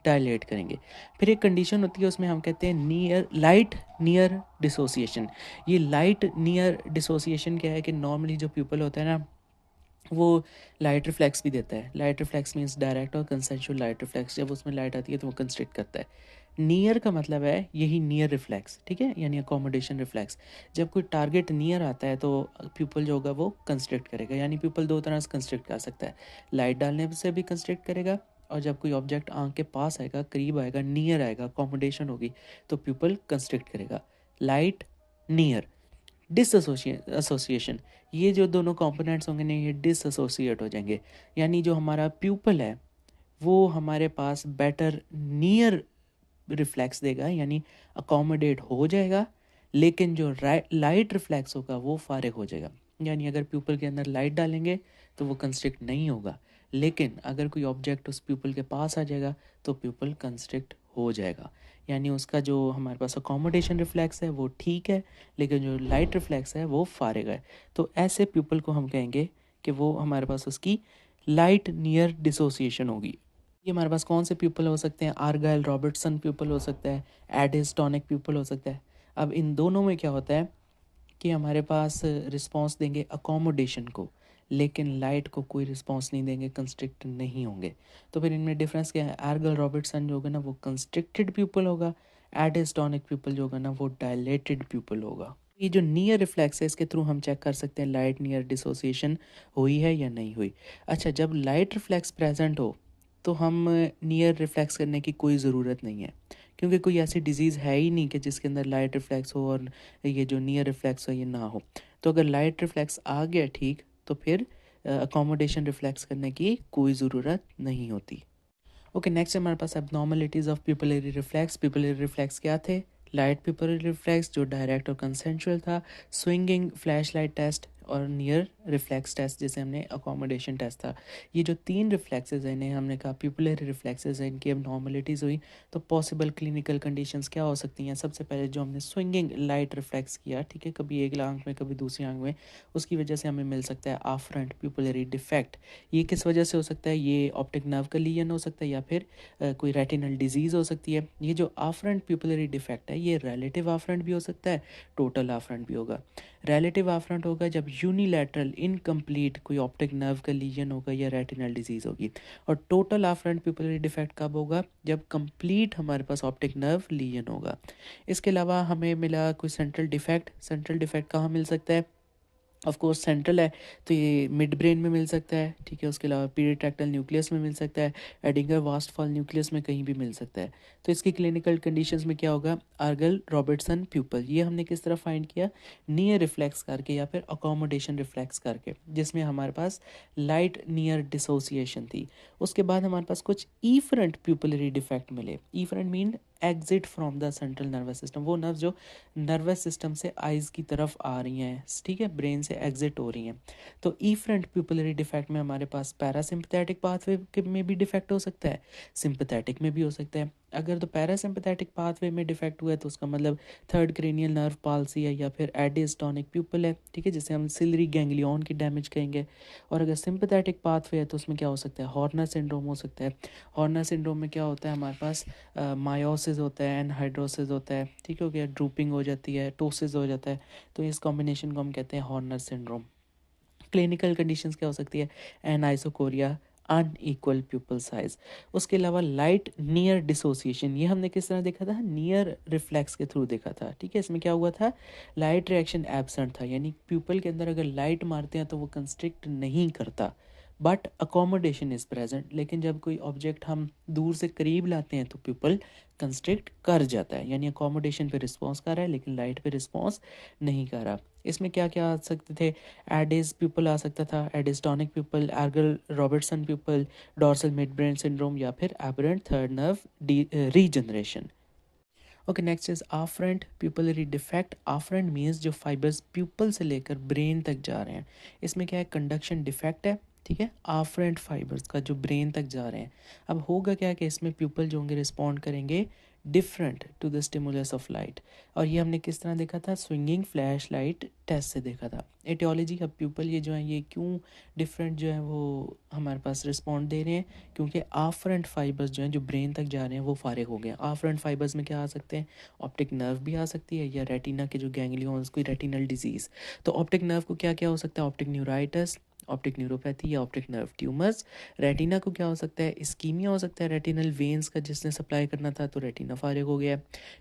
डायलेट करेंगे। फिर एक कंडीशन होती है, उसमें हम कहते हैं नियर लाइट नियर डिसोसिएशन। ये लाइट नियर डिसोसिएशन क्या है कि नॉर्मली जो प्यूपल होता है ना वो लाइट रिफ्लेक्स भी देता है। लाइट रिफ्लेक्स मीन्स डायरेक्ट और कंसेंशुअल लाइट रिफ्लेक्स। जब उसमें लाइट आती है तो वो कंस्ट्रिक्ट करता है। नियर का मतलब है यही नियर रिफ्लेक्स, ठीक है, यानी अकोमोडेशन रिफ्लेक्स। जब कोई टारगेट नियर आता है तो प्यूपल जो होगा वो कंस्ट्रिक्ट करेगा। यानी प्यूपल दो तरह से कंस्ट्रिक्ट कर सकता है, लाइट डालने से भी कंस्ट्रिक्ट करेगा, और जब कोई ऑब्जेक्ट आंख के पास आएगा, करीब आएगा, नियर आएगा, अकोमोडेशन होगी, तो प्यूपल कंस्ट्रिक्ट करेगा। Light near. डिसएसोसिएशन, ये जो दोनों कंपोनेंट्स होंगे ना ये डिसएसोसिएट हो जाएंगे। यानी जो हमारा प्यूपल है वो हमारे पास बेटर नियर रिफ्लेक्स देगा, यानी अकोमोडेट हो जाएगा, लेकिन जो लाइट रिफ्लेक्स होगा वो फारिग हो जाएगा। यानी अगर प्यूपल के अंदर लाइट डालेंगे तो वो कंस्ट्रिक्ट नहीं होगा, लेकिन अगर कोई ऑब्जेक्ट उस प्यूपल के पास आ जाएगा तो प्यूपल कंस्ट्रिक्ट हो जाएगा। यानी उसका जो हमारे पास अकोमोडेशन रिफ्लेक्स है वो ठीक है, लेकिन जो लाइट रिफ्लेक्स है वो फारिग है। तो ऐसे प्यूपल को हम कहेंगे कि वो हमारे पास उसकी लाइट नियर डिसोसिएशन होगी। ये हमारे पास कौन से प्यूपल हो सकते हैं, आर्गाइल रॉबर्टसन प्यूपल हो सकता है, एडिस टॉनिक प्यूपल हो सकता है। अब इन दोनों में क्या होता है कि हमारे पास रिस्पांस देंगे अकोमोडेशन को, लेकिन लाइट को कोई रिस्पांस नहीं देंगे, कंस्ट्रिक्ट नहीं होंगे। तो फिर इनमें डिफरेंस क्या है, आर्गल रॉबर्टसन जो होगा ना वो कंस्ट्रिक्टेड प्यूपल होगा, एडिस टॉनिक प्यूपल जो होगा ना वो डायलेटेड प्यूपल होगा। ये जो नियर रिफ्लेक्स है इसके थ्रू हम चेक कर सकते हैं लाइट नियर डिसोसिएशन हुई है या नहीं हुई। अच्छा, जब लाइट रिफ्लेक्स प्रेजेंट हो तो हम नियर रिफ्लेक्स करने की कोई ज़रूरत नहीं है, क्योंकि कोई ऐसी डिजीज़ है ही नहीं कि जिसके अंदर लाइट रिफ्लेक्स हो और ये जो नियर रिफ्लेक्स हो ये ना हो। तो अगर लाइट रिफ्लेक्स आ गया ठीक, तो फिर अकोमोडेशन रिफ्लेक्स करने की कोई ज़रूरत नहीं होती। ओके, नेक्स्ट हमारे पास abnormalities of pupillary reflex. Pupillary reflex क्या थे, लाइट पिपलरी रिफ्लेक्स जो डायरेक्ट और कंसेंशुअल था, स्विंगिंग फ्लैश लाइट टेस्ट और नियर रिफ्लेक्स टेस्ट जिसे हमने अकोमोडेशन टेस्ट था। ये जो तीन रिफ्लेक्सेस हैं इन्हें हमने कहा पिपलरी रिफ्लेक्सेस हैं, इनकी एबनॉर्मलिटीज़ हुई। तो पॉसिबल क्लिनिकल कंडीशंस क्या हो सकती हैं, सबसे पहले जो हमने स्विंगिंग लाइट रिफ्लेक्स किया, ठीक है, कभी एक आंख में कभी दूसरी आंख में, उसकी वजह से हमें मिल सकता है आफ्रंट पिपलरी डिफेक्ट। ये किस वजह से हो सकता है, ये ऑप्टिक नर्व का लीजन हो सकता है या फिर कोई रेटिनल डिजीज़ हो सकती है। ये जो आफ्रंट पिपलरी डिफेक्ट है ये रिलेटिव आफ्रंट भी हो सकता है, टोटल आफ्रंट भी होगा। रिलेटिव आफ्रंट होगा जब यूनिलैटरल इनकम्प्लीट कोई ऑप्टिक नर्व का लीजन होगा या रेटिनल डिजीज़ होगी। और टोटल आफ्रंट पिपलरी डिफेक्ट कब होगा, जब कंप्लीट हमारे पास ऑप्टिक नर्व लीजन होगा। इसके अलावा हमें मिला कोई सेंट्रल डिफेक्ट। सेंट्रल डिफेक्ट कहाँ मिल सकता है, ऑफ कोर्स सेंट्रल है तो ये मिड ब्रेन में मिल सकता है, ठीक है। उसके अलावा पीरियड्रैक्टल न्यूक्लियस में मिल सकता है, एडिंगर वास्टफॉल न्यूक्लियस में कहीं भी मिल सकता है। तो इसकी क्लिनिकल कंडीशंस में क्या होगा, आर्गल रॉबर्टसन प्यूपल, ये हमने किस तरह फाइंड किया, नियर रिफ्लेक्स करके या फिर अकोमोडेशन रिफ्लेक्स करके, जिसमें हमारे पास लाइट नियर डिसोसिएशन थी। उसके बाद हमारे पास कुछ ईफरेंट प्यूपलरी डिफेक्ट मिले। Efferent mean exit from the central nervous system, वो नर्व जो नर्वस सिस्टम से आइज़ की तरफ आ रही हैं, ठीक है, ब्रेन से एग्जिट हो रही हैं। तो ईफरेंट प्यूपलरी डिफेक्ट में हमारे पास पैरासिम्पथेटिक पाथवे में भी डिफेक्ट हो सकता है, सिंपथेटिक में भी हो सकता है। अगर तो पैरासिम्पथेटिक पाथवे में डिफेक्ट हुआ है तो उसका मतलब थर्ड क्रेनियल नर्व पाल्सी है या फिर एडिस्टोनिक प्यूपल है, ठीक है, जिसे हम सिलरी गैंग्लियन की डैमेज कहेंगे। और अगर सिंपथेटिक पाथवे है तो उसमें क्या हो सकता है, हॉर्नर सिंड्रोम हो सकता है। हॉर्नर सिंड्रोम में क्या होता है, हमारे पास मायोसिस होता है, एनहाइड्रोसिस होता है, ठीक हो गया, ड्रूपिंग हो जाती है, टोसिस हो जाता है। तो इस कॉम्बिनेशन को हम कहते हैं हॉर्नर सिंड्रोम। क्लिनिकल कंडीशंस क्या हो सकती है, एनाइसोकोरिया, अनइक्वल प्यूपल साइज। उसके अलावा लाइट नियर डिसोसिएशन, ये हमने किस तरह देखा था, नियर रिफ्लेक्स के थ्रू देखा था, ठीक है। इसमें क्या हुआ था, लाइट रिएक्शन एब्सेंट था, यानी प्यूपल के अंदर अगर लाइट मारते हैं तो वो कंस्ट्रिक्ट नहीं करता, बट अकोमोडेशन इज़ प्रेजेंट। लेकिन जब कोई ऑब्जेक्ट हम दूर से करीब लाते हैं तो प्यूपल कंस्ट्रिक्ट कर जाता है, यानी अकोमोडेशन पे रिस्पॉन्स कर रहा है लेकिन लाइट पे रिस्पॉन्स नहीं कर रहा। इसमें क्या क्या आ सकते थे, एडिस पीपल आ सकता था, Adie's tonic pupil, Argyll Robertson pupil, dorsal midbrain syndrome या फिर aberrant third nerve regeneration. Okay, next is afferent pupillary defect. Afferent means जो फाइबर्स प्यूपल से लेकर ब्रेन तक जा रहे हैं, इसमें क्या है, कंडक्शन डिफेक्ट है. ठीक है, आफ्रेंट फाइबर्स का जो ब्रेन तक जा रहे हैं. अब होगा क्या कि इसमें प्यूपल जो होंगे रिस्पॉन्ड करेंगे different to the stimulus of light. और ये हमने किस तरह देखा था, स्विंगिंग फ्लैश लाइट टेस्ट से देखा था. एटियोलॉजी का प्यूपल ये जो है ये क्यों डिफरेंट जो है वो हमारे पास रिस्पॉन्ड दे रहे हैं, क्योंकि आफ्रेंट फाइबर्स जो हैं जो ब्रेन तक जा रहे हैं वो फारिग हो गए हैं. आफ्रेंट फाइबर्स में क्या आ सकते हैं, ऑप्टिक नर्व भी आ सकती है, या रेटिना के जो गैंग्लियंस, कोई रेटिनल डिजीज़. तो ऑप्टिक नर्व को क्या क्या हो सकता है, ऑप्टिक न्यूराइटिस, ऑप्टिक न्यूरोपैथी या ऑप्टिक नर्व ट्यूमर्स. रेटिना को क्या हो सकता है, इस्कीमिया हो सकता है रेटिनल वेन्स का, जिसने सप्लाई करना था तो रेटिना फारिग हो गया.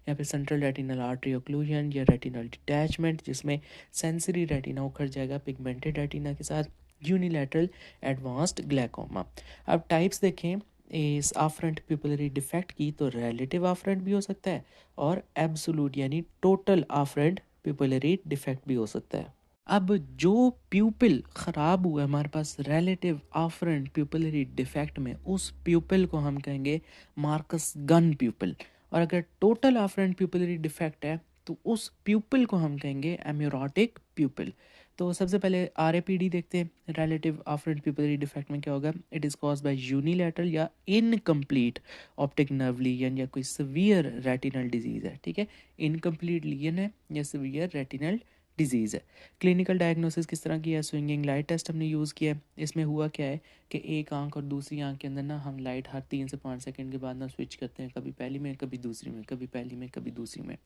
या फिर सेंट्रल रेटिनल आर्टरी ओक्लूजन या रेटिनल डिटैचमेंट, जिसमें सेंसरी रेटिना उखड़ जाएगा पिगमेंटेड रेटिना के साथ. Unilateral advanced glaucoma. अब टाइप्स देखें इस आफ्रेंट प्यूपिलरी डिफेक्ट की, तो रिलेटिव आफ्रेंट भी हो सकता है और एब्सोल्यूट यानी टोटल आफ्रेंट प्यूपिलरी डिफेक्ट भी हो सकता है. अब जो प्यूपिल ख़राब हुआ है हमारे पास रिलेटिव आफ्रेंट प्यूपिलरी डिफेक्ट में, उस प्यूपिल को हम कहेंगे मार्कस गन प्यूपिल. और अगर टोटल आफ्रेंट प्यूपिलरी डिफेक्ट है तो उस प्यूपिल को हम कहेंगे एम्यूरोटिक प्यूपिल. तो सबसे पहले RAPD देखते हैं. रिलेटिव आफ्रेंट प्यूपिलरी डिफेक्ट में क्या होगा, it is cause bye unilateral या इनकम्प्लीट ऑप्टिक नर्व लीजन या कोई सीवियर रेटिनल डिजीज़ है. ठीक है, इनकम्प्लीट लीजन है या सीवियर रेटिनल डिजीज़ है. क्लिनिकल डायग्नोसिस किस तरह की है, स्विंगिंग लाइट टेस्ट हमने यूज़ किया है. इसमें हुआ क्या है कि एक आंख और दूसरी आंख के अंदर ना हम लाइट हर 3 से 5 सेकंड के बाद ना स्विच करते हैं, कभी पहली में कभी दूसरी में, कभी पहली में कभी दूसरी में.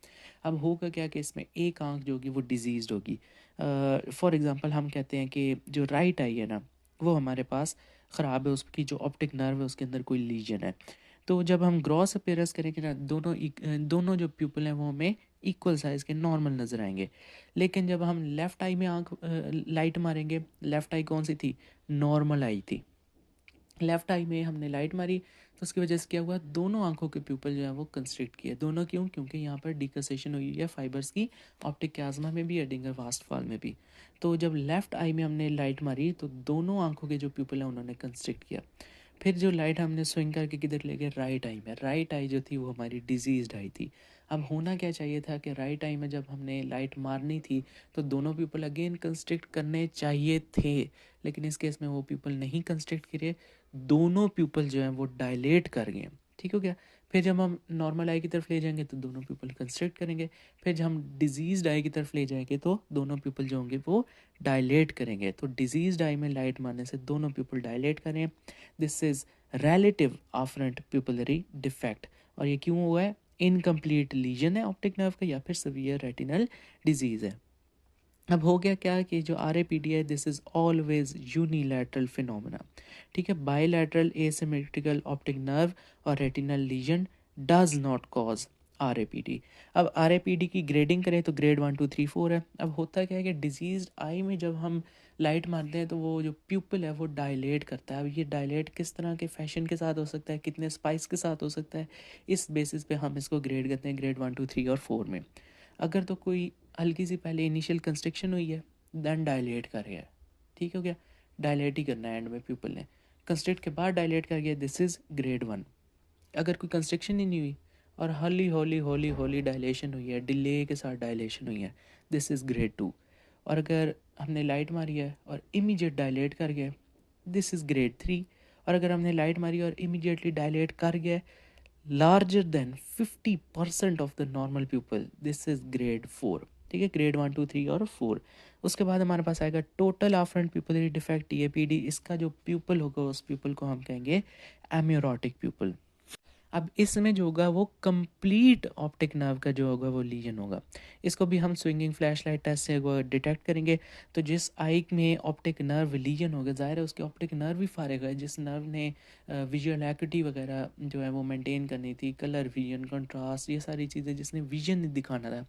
अब होगा क्या कि इसमें एक आंख जो होगी वो डिजीज़ होगी. फॉर एग्ज़ाम्पल हम कहते हैं कि जो राइट आई है ना वो हमारे पास ख़राब है, उसकी जो ऑप्टिक नर्व है उसके अंदर कोई लीजन है. तो जब हम ग्रॉस अपीयरेंस करेंगे ना, दोनों जो प्यूपल हैं वो हमें इक्वल साइज़ के नॉर्मल नज़र आएंगे. लेकिन जब हम लेफ़्ट आई में आंख लाइट मारेंगे, लेफ़्ट आई कौन सी थी, नॉर्मल आई थी. लेफ़्ट आई में हमने लाइट मारी तो उसकी वजह से क्या हुआ, दोनों आंखों के प्यूपल जो है वो कंस्ट्रिक्ट किए. दोनों क्यों, क्योंकि यहाँ पर डिकसेशन हुई है फाइबर्स की, ऑप्टिक क्याज्मा में भी, एडिंगर वास्टफॉल में भी. तो जब लेफ़्ट आई में हमने लाइट मारी तो दोनों आंखों के जो प्यूपल हैं उन्होंने कंस्ट्रिक्ट किया. फिर जो लाइट हमने स्विंग करके किधर ले गए, राइट आई में. राइट आई जो थी वो हमारी डिजीज्ड आई थी. अब होना क्या चाहिए था कि राइट आई में जब हमने लाइट मारनी थी तो दोनों पीपल अगेन कंस्ट्रिक्ट करने चाहिए थे, लेकिन इस केस में वो पीपल नहीं कंस्ट्रिक्ट करे, दोनों पीपल जो हैं वो डायलेट कर गए. ठीक हो गया. फिर जब हम नॉर्मल आई की तरफ ले जाएंगे तो दोनों पीपल कंस्ट्रिक्ट करेंगे. फिर जब हम डिजीज्ड आई की तरफ ले जाएंगे तो दोनों पीपल जो होंगे वो डायलेट करेंगे. तो डिजीज्ड आई में लाइट मारने से दोनों पीपल डायलेट करें. This is relative afferent pupillary defect. और ये क्यों हुआ है, इनकम्प्लीट लीजन है ऑप्टिक नर्व का या फिर सीवियर रेटिनल डिजीज़ है. अब हो गया क्या कि जो RAPD है this is always unilateral phenomena. ठीक है, बायलैटरल एसिमेट्रिकल ऑप्टिक नर्व और retinal lesion does not cause RAPD. अब RAPD की ग्रेडिंग करें तो ग्रेड 1 2 3 4 है. अब होता क्या है कि डिजीज आई में जब हम लाइट मारते हैं तो वो जो प्यूपल है वो डायलेट करता है. अब ये डायलेट किस तरह के फैशन के साथ हो सकता है, कितने स्पाइस के साथ हो सकता है, इस बेसिस पे हम इसको ग्रेड करते हैं ग्रेड 1 2 3 और 4 में. अगर तो कोई हल्की सी पहले इनिशियल कंस्ट्रक्शन हुई है देन डायलेट कर गया है. ठीक हो गया, डायलेट ही करना है एंड में प्यूपल ने, कंस्ट्रक्ट के बाद डायलेट कर गया, दिस इज़ ग्रेड 1. अगर कोई कंस्ट्रक्शन ही नहीं हुई और हौली हौली हौली हौली डायलेशन हुई है, डिले के साथ डायलेशन हुई है, दिस इज़ ग्रेड 2. और अगर हमने लाइट मारी है और इमीडिएट डायलेट कर गया, दिस इज़ ग्रेड 3. और अगर हमने लाइट मारी और इमीडिएटली डायलेट कर गया larger than 50% of the normal people, this is grade 4. ठीक है, ग्रेड 1 2 3 और 4. उसके बाद हमारे पास आएगा टोटल आफ्रेंट प्यूपलरी डिफेक्ट TAPD. इसका जो प्यूपल होगा उस प्यूपल को हम कहेंगे एम्यूरोटिक प्यूपल. अब इसमें जो होगा वो कंप्लीट ऑप्टिक नर्व का जो होगा वो लीजन होगा. इसको भी हम स्विंगिंग फ्लैश लाइट टेस्ट से वो डिटेक्ट करेंगे. तो जिस आई में ऑप्टिक नर्व लीजन होगा ज़ाहिर है उसके ऑप्टिक नर्व भी फारेग है, जिस नर्व ने विजुअल एक्यूटी वगैरह जो है वो मेंटेन करनी थी, कलर विजन कंट्रास्ट ये सारी चीज़ें जिसने विजन दिखाना था,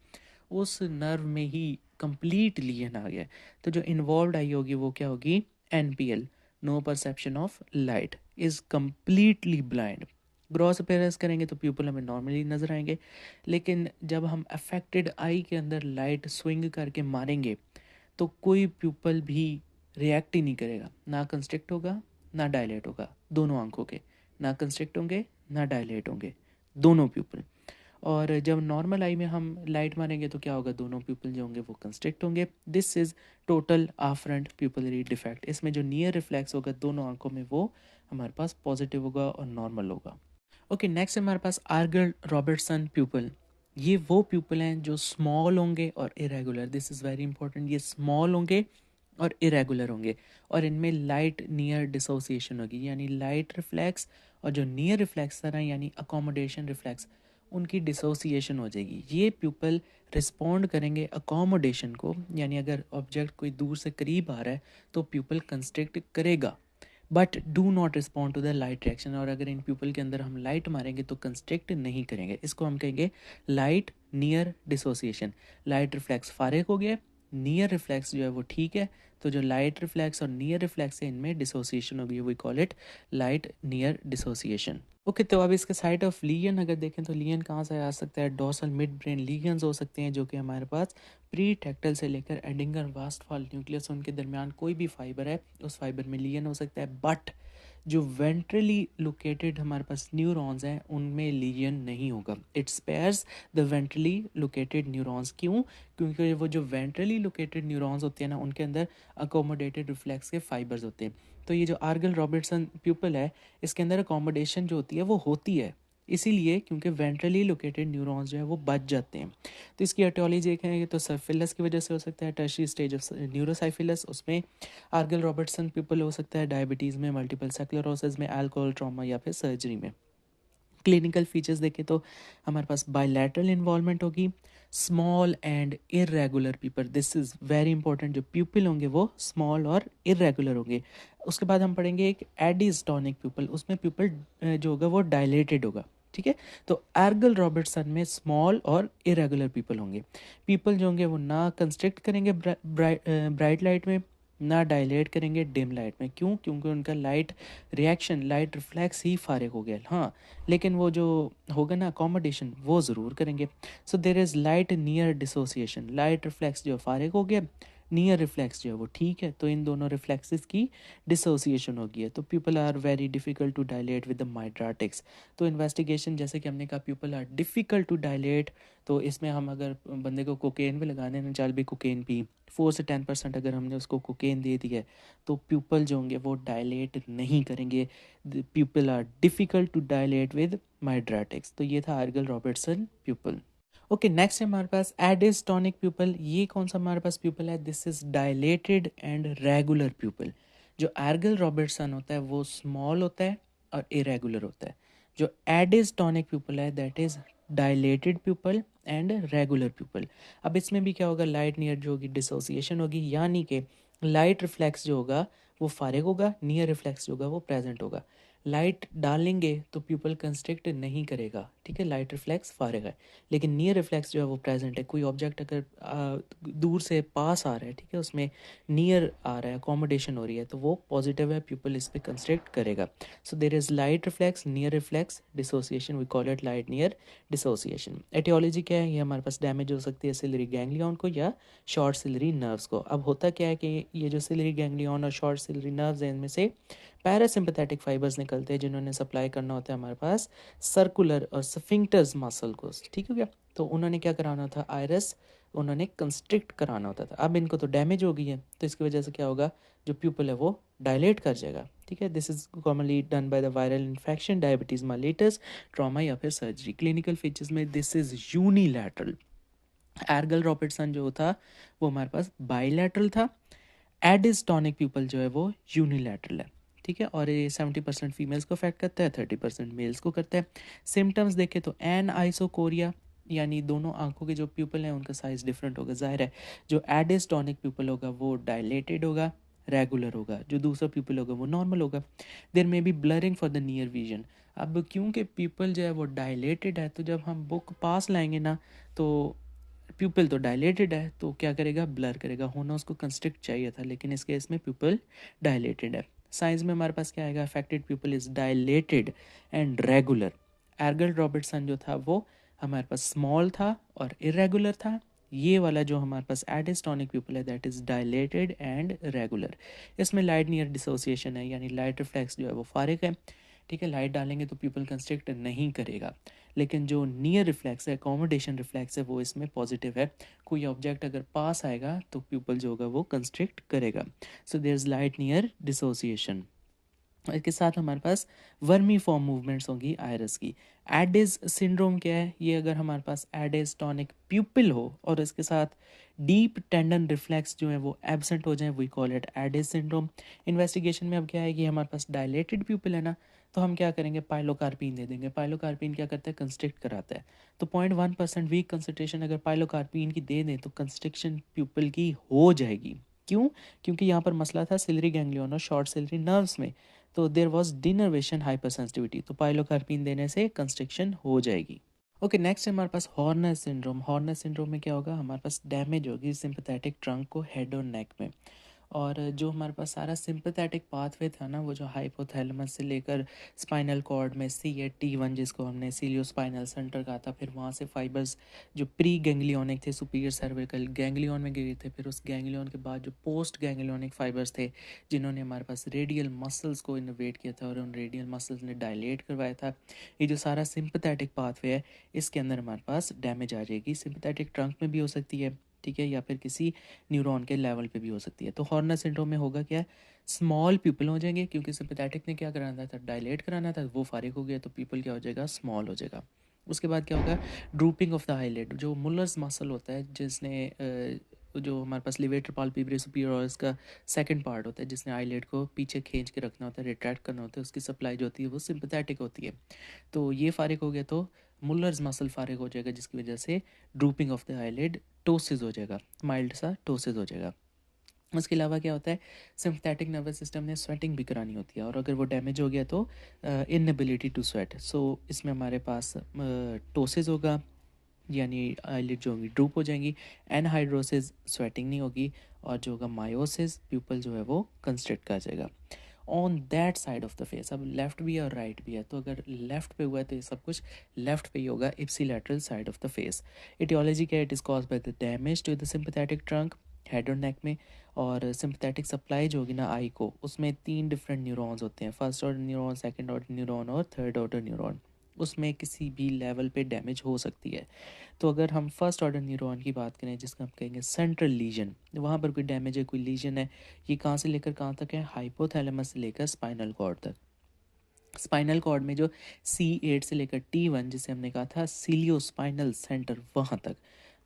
उस नर्व में ही कंप्लीट लीजन आ गया. तो जो इन्वॉल्व आई होगी वो क्या होगी, NPL, no perception of light, is completely blind. Gross appearance करेंगे तो प्यूपल हमें नॉर्मली नज़र आएंगे, लेकिन जब हम अफेक्टेड आई के अंदर लाइट स्विंग करके मारेंगे तो कोई प्यूपल भी रिएक्ट ही नहीं करेगा, ना कंस्ट्रिक्ट होगा ना डायलेट होगा. दोनों आंखों के ना कंस्ट्रिक्ट होंगे ना डायलेट होंगे, दोनों प्यूपल. और जब नॉर्मल आई में हम लाइट मारेंगे तो क्या होगा, दोनों प्यूपल जो होंगे वो कंस्ट्रिक्ट होंगे। This is total afferent pupillary defect. इसमें जो नियर रिफ्लेक्स होगा दोनों आंखों में वो हमारे पास पॉजिटिव होगा और नॉर्मल होगा। ओके, नेक्स्ट हमारे पास आर्गल रॉबर्टसन प्यूपल। ये वो प्यूपल हैं जो स्मॉल होंगे और irregular, this is very important, ये स्मॉल होंगे और इरेगुलर होंगे और इनमें लाइट नियर डिसोसिएशन होगी, यानी लाइट रिफ्लेक्स और जो नियर रिफ्लेक्स था ना यानी अकोमोडेशन रिफ्लेक्स, उनकी डिसोसिएशन हो जाएगी। ये प्यूपल रिस्पॉन्ड करेंगे अकोमोडेशन को, यानी अगर ऑब्जेक्ट कोई दूर से करीब आ रहा है तो प्यूपल कंस्ट्रिक्ट करेगा but do not respond to the light reaction. और अगर इन प्यूपल के अंदर हम लाइट मारेंगे तो कंस्ट्रिक्ट नहीं करेंगे। इसको हम कहेंगे light near dissociation. Light reflex फारिग हो गया, नियर रिफ्लेक्स जो है वो ठीक है, तो जो लाइट रिफ्लेक्स और नियर रिफ्लेक्स है इनमें डिसोसिएशन होगी, we call it light near dissociation. Okay, तो अब इसके साइड ऑफ लीगन अगर देखें तो लीगन कहाँ से आ सकता है, डोर्सल मिड ब्रेन लीगन्स हो सकते हैं जो कि हमारे पास प्री टेक्टल से लेकर एडिंगर वास्टफॉल न्यूक्लियस उनके दरमियान कोई भी फाइबर है उस फाइबर में लीगन हो सकता है। बट जो वेंट्रली लोकेटेड हमारे पास न्यूरॉन्स हैं उनमें लीजन नहीं होगा। It spares the ventrally located neurons. क्यों? क्योंकि वो जो वेंट्रली लोकेटेड न्यूरॉन्स होते हैं ना उनके अंदर अकोमोडेटेड रिफ्लेक्स के फाइबर्स होते हैं। तो ये जो आर्गल रॉबर्टसन प्यूपल है इसके अंदर अकोमोडेशन जो होती है वो होती है, इसीलिए क्योंकि वेंट्रली लोकेटेड न्यूरॉन्स जो है वो बच जाते हैं। तो इसकी एटियोलॉजी देखेंगे तो सर्फिलस की वजह से हो सकता है, टर्शियरी स्टेज ऑफ न्यूरोसाइफिलस उसमें आर्गल रॉबर्टसन पीपल हो सकता है, डायबिटीज़ में, मल्टीपल स्क्लेरोसिस में, अल्कोहल ट्रॉमा या फिर सर्जरी में। क्लिनिकल फीचर्स देखें तो हमारे पास बायलैटरल इन्वॉल्वमेंट होगी, small and irregular people, this is very important, जो प्यूपिल होंगे वो स्मॉल और इरेगुलर होंगे। उसके बाद हम पढ़ेंगे एक एडिस्टोनिक प्यूपल, उसमें प्यूपल जो होगा वो डायलेटेड होगा। ठीक है, तो आर्गल रॉबर्टसन में स्मॉल और इरेगुलर पीपल होंगे। पीपल जो होंगे वो ना कंस्ट्रिक्ट करेंगे ब्राइट लाइट में, ना डायलेट करेंगे डिम लाइट में। क्यों? क्योंकि उनका लाइट रिएक्शन, लाइट रिफ्लेक्स ही फारिग हो गया। हाँ, लेकिन वो जो होगा ना अकोमोडेशन वो ज़रूर करेंगे। So there is light near dissociation, light reflex जो फारिग हो गया, नियर रिफ्लेक्स जो है वो ठीक है, तो इन दोनों रिफ्लेक्सेस की डिसोसिएशन हो गई है। तो pupil are very difficult to dilate with the mydriatics. तो इन्वेस्टिगेशन जैसे कि हमने कहा pupil are difficult to dilate, तो इसमें हम अगर बंदे को कोकेन भी लगाने ना, चल भी कोकेन पी, 4 से 10% अगर हमने उसको कोकेन दे दिया है तो प्यूपल जो होंगे वो डायलेट नहीं करेंगे। Pupil are difficult to dilate with mydriatics. तो ये था Argyll Robertson pupil. Okay, next है हमारे पास एडिस्टोनिक प्यूपल। ये कौन सा हमारे पास प्यूपल है? This is dilated and regular pupil. जो आर्गल रॉबर्टसन होता है वो स्मॉल होता है और इरेगुलर होता है। जो एडिस्टोनिक प्यूपल है that is dilated pupil and regular pupil. अब इसमें भी क्या होगा, लाइट नियर जो होगी डिसोसिएशन होगी, यानी कि लाइट रिफ्लेक्स जो होगा वो फारिग होगा, नियर रिफ्लेक्स जो होगा वो प्रेजेंट होगा। लाइट डालेंगे तो प्यूपल कंस्ट्रिक्ट नहीं करेगा, ठीक है, लाइट रिफ्लेक्स फारिग है, लेकिन नियर रिफ्लेक्स जो है वो प्रेजेंट है। कोई ऑब्जेक्ट अगर दूर से पास आ रहा है, ठीक है, उसमें नियर आ रहा है, अकोमोडेशन हो रही है, तो वो पॉजिटिव है, प्यूपल इस पर कंस्ट्रिक्ट करेगा। So there is light reflex, near reflex, dissociation, we call it light near dissociation. Aetiology क्या है? ये हमारे पास डैमेज हो सकती है सिलरी गैंग्लियन को या शॉर्ट सिलरी नर्व्स को। अब होता क्या है कि ये जो सिलरी गैंग्लियन और शॉर्ट सिलरी नर्व्स हैं इनमें से पैरासिम्पथेटिक फाइबर्स निकलते हैं जिन्होंने सप्लाई करना होता है हमारे पास सर्कुलर और स्फिंक्टर्स मसल को। ठीक हो गया, तो उन्होंने क्या कराना था, आयरस उन्होंने कंस्ट्रिक्ट कराना होता था। अब इनको तो डैमेज हो गई है, तो इसकी वजह से क्या होगा, जो प्यूपल है वो डायलेट कर जाएगा। ठीक है, this is commonly done by the viral infection, diabetes mellitus, trauma या फिर सर्जरी। क्लिनिकल फीचर्स में this is unilateral. Argyll Robertson जो था वो हमारे पास बाइलैटरल था। एडिस्टोनिक पीपल जो है वो यूनिलैटरल है। ठीक है, और ये 70% फीमेल्स को अफेक्ट करता है, 30% मेल्स को करता है। सिम्टम्स देखें तो एन आइसोकोरिया, यानी दोनों आंखों के जो प्यूपल हैं उनका साइज डिफरेंट होगा। जाहिर है जो एडिस्टोनिक प्यूपल होगा वो डायलेटेड होगा, रेगुलर होगा, जो दूसरा प्यूपल होगा वो नॉर्मल होगा। There may be blurring for the near vision. अब क्योंकि प्यूपल जो है वो डायलेटेड है, तो जब हम बुक पास लाएंगे ना तो प्यूपल तो डायलेटेड है तो क्या करेगा, ब्लर करेगा। होना उसको कंस्ट्रिक्ट चाहिए था, लेकिन इस केस में प्यूपल डायलेटेड है। साइंस में हमारे पास क्या आएगा, affected pupil is dilated and regular. Argyll Robertson जो था वो हमारे पास स्मॉल था और इरेगुलर था। ये वाला जो हमारे पास एडिस्टोनिक प्यूपल है that is dilated and regular. इसमें लाइट नियर डिसोसिएशन है, यानी लाइट रिफ्लेक्स जो है वो फारिग है। ठीक है, लाइट डालेंगे तो प्यूपल कंस्ट्रिक्ट नहीं करेगा, लेकिन जो नियर रिफ्लेक्स है, अकोमोडेशन रिफ्लेक्स है, वो इसमें पॉजिटिव है। कोई ऑब्जेक्ट अगर पास आएगा तो प्यूपल जो होगा वो कंस्ट्रिक्ट करेगा। So there is light near dissociation. इसके साथ हमारे पास वर्मी फॉर्म मूवमेंट्स होंगी आयरस की। एडिस सिंड्रोम क्या है? ये अगर हमारे पास एडिस टॉनिक प्यूपिल हो और इसके साथ डीप टेंडन रिफ्लेक्स जो है वो एब्सेंट हो जाए, we call it Adie's syndrome. Investigation में अब क्या है कि हमारे पास डायलेटेड प्यूपिल है ना, तो हम क्या करेंगे, पाइलोकार्पिन दे देंगे। पाइलोकार्पिन क्या करता है, कंस्ट्रिक्ट कराता है। तो 0.1% वीक कंसनट्रेशन अगर पाइलोकार्पिन की दे दें तो कंस्ट्रिक्शन प्यूपिल की हो जाएगी। क्यों? क्योंकि यहाँ पर मसला था सिलरी गैंग्लियन और शॉर्ट सिलरी नर्व्स में, तो there was denervation hyper sensitivity, तो पाइलोकार्पिन देने से कंस्ट्रिक्शन हो जाएगी। ओके, नेक्स्ट है हमारे पास हॉर्नर सिंड्रोम। हॉर्नर सिंड्रोम में क्या होगा, हमारे पास डैमेज होगी सिंपैथेटिक ट्रंक को हेड और नेक में। और जो हमारे पास सारा सिंपैथेटिक पाथवे था ना, वो जो हाइपोथैलेमस से लेकर स्पाइनल कॉर्ड में C8T1 जिसको हमने सीलियोस्पाइनल सेंटर कहा था, फिर वहाँ से फाइबर्स जो प्री गैंग्लियोनिक थे सुपीरियर सर्विकल गैंग्लियन में गए थे, फिर उस गैंग्लियन के बाद जो पोस्ट गैंग्लियोनिक फाइबर्स थे जिन्होंने हमारे पास रेडियल मसल्स को इनोवेट किया था और उन रेडियल मसल्स ने डायलेट करवाया था। ये जो सारा सिंपैथेटिक पाथवे है इसके अंदर हमारे पास डैमेज आ जाएगी। सिंपैथेटिक ट्रंक में भी हो सकती है, ठीक है, या फिर किसी न्यूरॉन के लेवल पे भी हो सकती है। तो हॉर्नर सिंड्रोम में होगा क्या, स्मॉल पीपल हो जाएंगे, क्योंकि सिंपैथेटिक ने क्या कराना था, डायलेट कराना था, वो फारिग हो गया, तो पीपल क्या हो जाएगा, स्मॉल हो जाएगा। उसके बाद क्या होगा, ड्रूपिंग ऑफ द आईलिड। जो मुलर्स मसल होता है जिसने जो हमारे पास लिवेटर पाल्पेब्रे सुपीरियर और इसका सेकंड पार्ट होता है जिसने आईलिड को पीछे खींच के रखना होता है, रिट्रैक्ट करना होता है, उसकी सप्लाई जो होती है वो सिंपैथेटिक होती है। तो ये फारिग हो गया तो मुलर्स मसल फारिग हो जाएगा, जिसकी वजह से drooping of the eyelid, ptosis हो जाएगा, माइल्ड सा टोसिस हो जाएगा। उसके अलावा क्या होता है, सिंपैथेटिक नर्वस सिस्टम ने स्वेटिंग भी करानी होती है, और अगर वो डैमेज हो गया तो इनएबिलिटी टू स्वेट। सो इसमें हमारे पास टोसिस होगा, यानी आईलिड जो होगी ड्रूप हो जाएंगी, एनहाइड्रोसिस स्वेटिंग नहीं होगी, और जो होगा मायोसिस प्यूपल जो है वो कंस्ट्रिक्ट कर जाएगा on that side of the face. अब लेफ्ट भी है और राइट भी है, तो अगर लेफ्ट पे हुआ है तो ये सब कुछ लेफ्ट पे ही होगा, ipsilateral side of the face. Aetiology क्या है, it is cause by the damage to the sympathetic trunk head और नेक में। और सिंपैथेटिक सप्लाई जो होगी ना आई को, उसमें 3 डिफरेंट न्यूरॉन्स होते हैं, first order neuron, second order neuron और थर्ड ऑर्डर न्यूरॉन। उसमें किसी भी लेवल पे डैमेज हो सकती है। तो अगर हम फर्स्ट ऑर्डर न्यूरॉन की बात करें जिसका हम कहेंगे सेंट्रल लीजन, वहाँ पर कोई डैमेज है, कोई लीजन है, ये कहाँ से लेकर कहाँ तक है, हाइपोथैलेमस से लेकर स्पाइनल कॉर्ड तक। स्पाइनल कॉर्ड में जो C8 से लेकर T1 जिसे हमने कहा था सीलियोस्पाइनल सेंटर, वहाँ तक।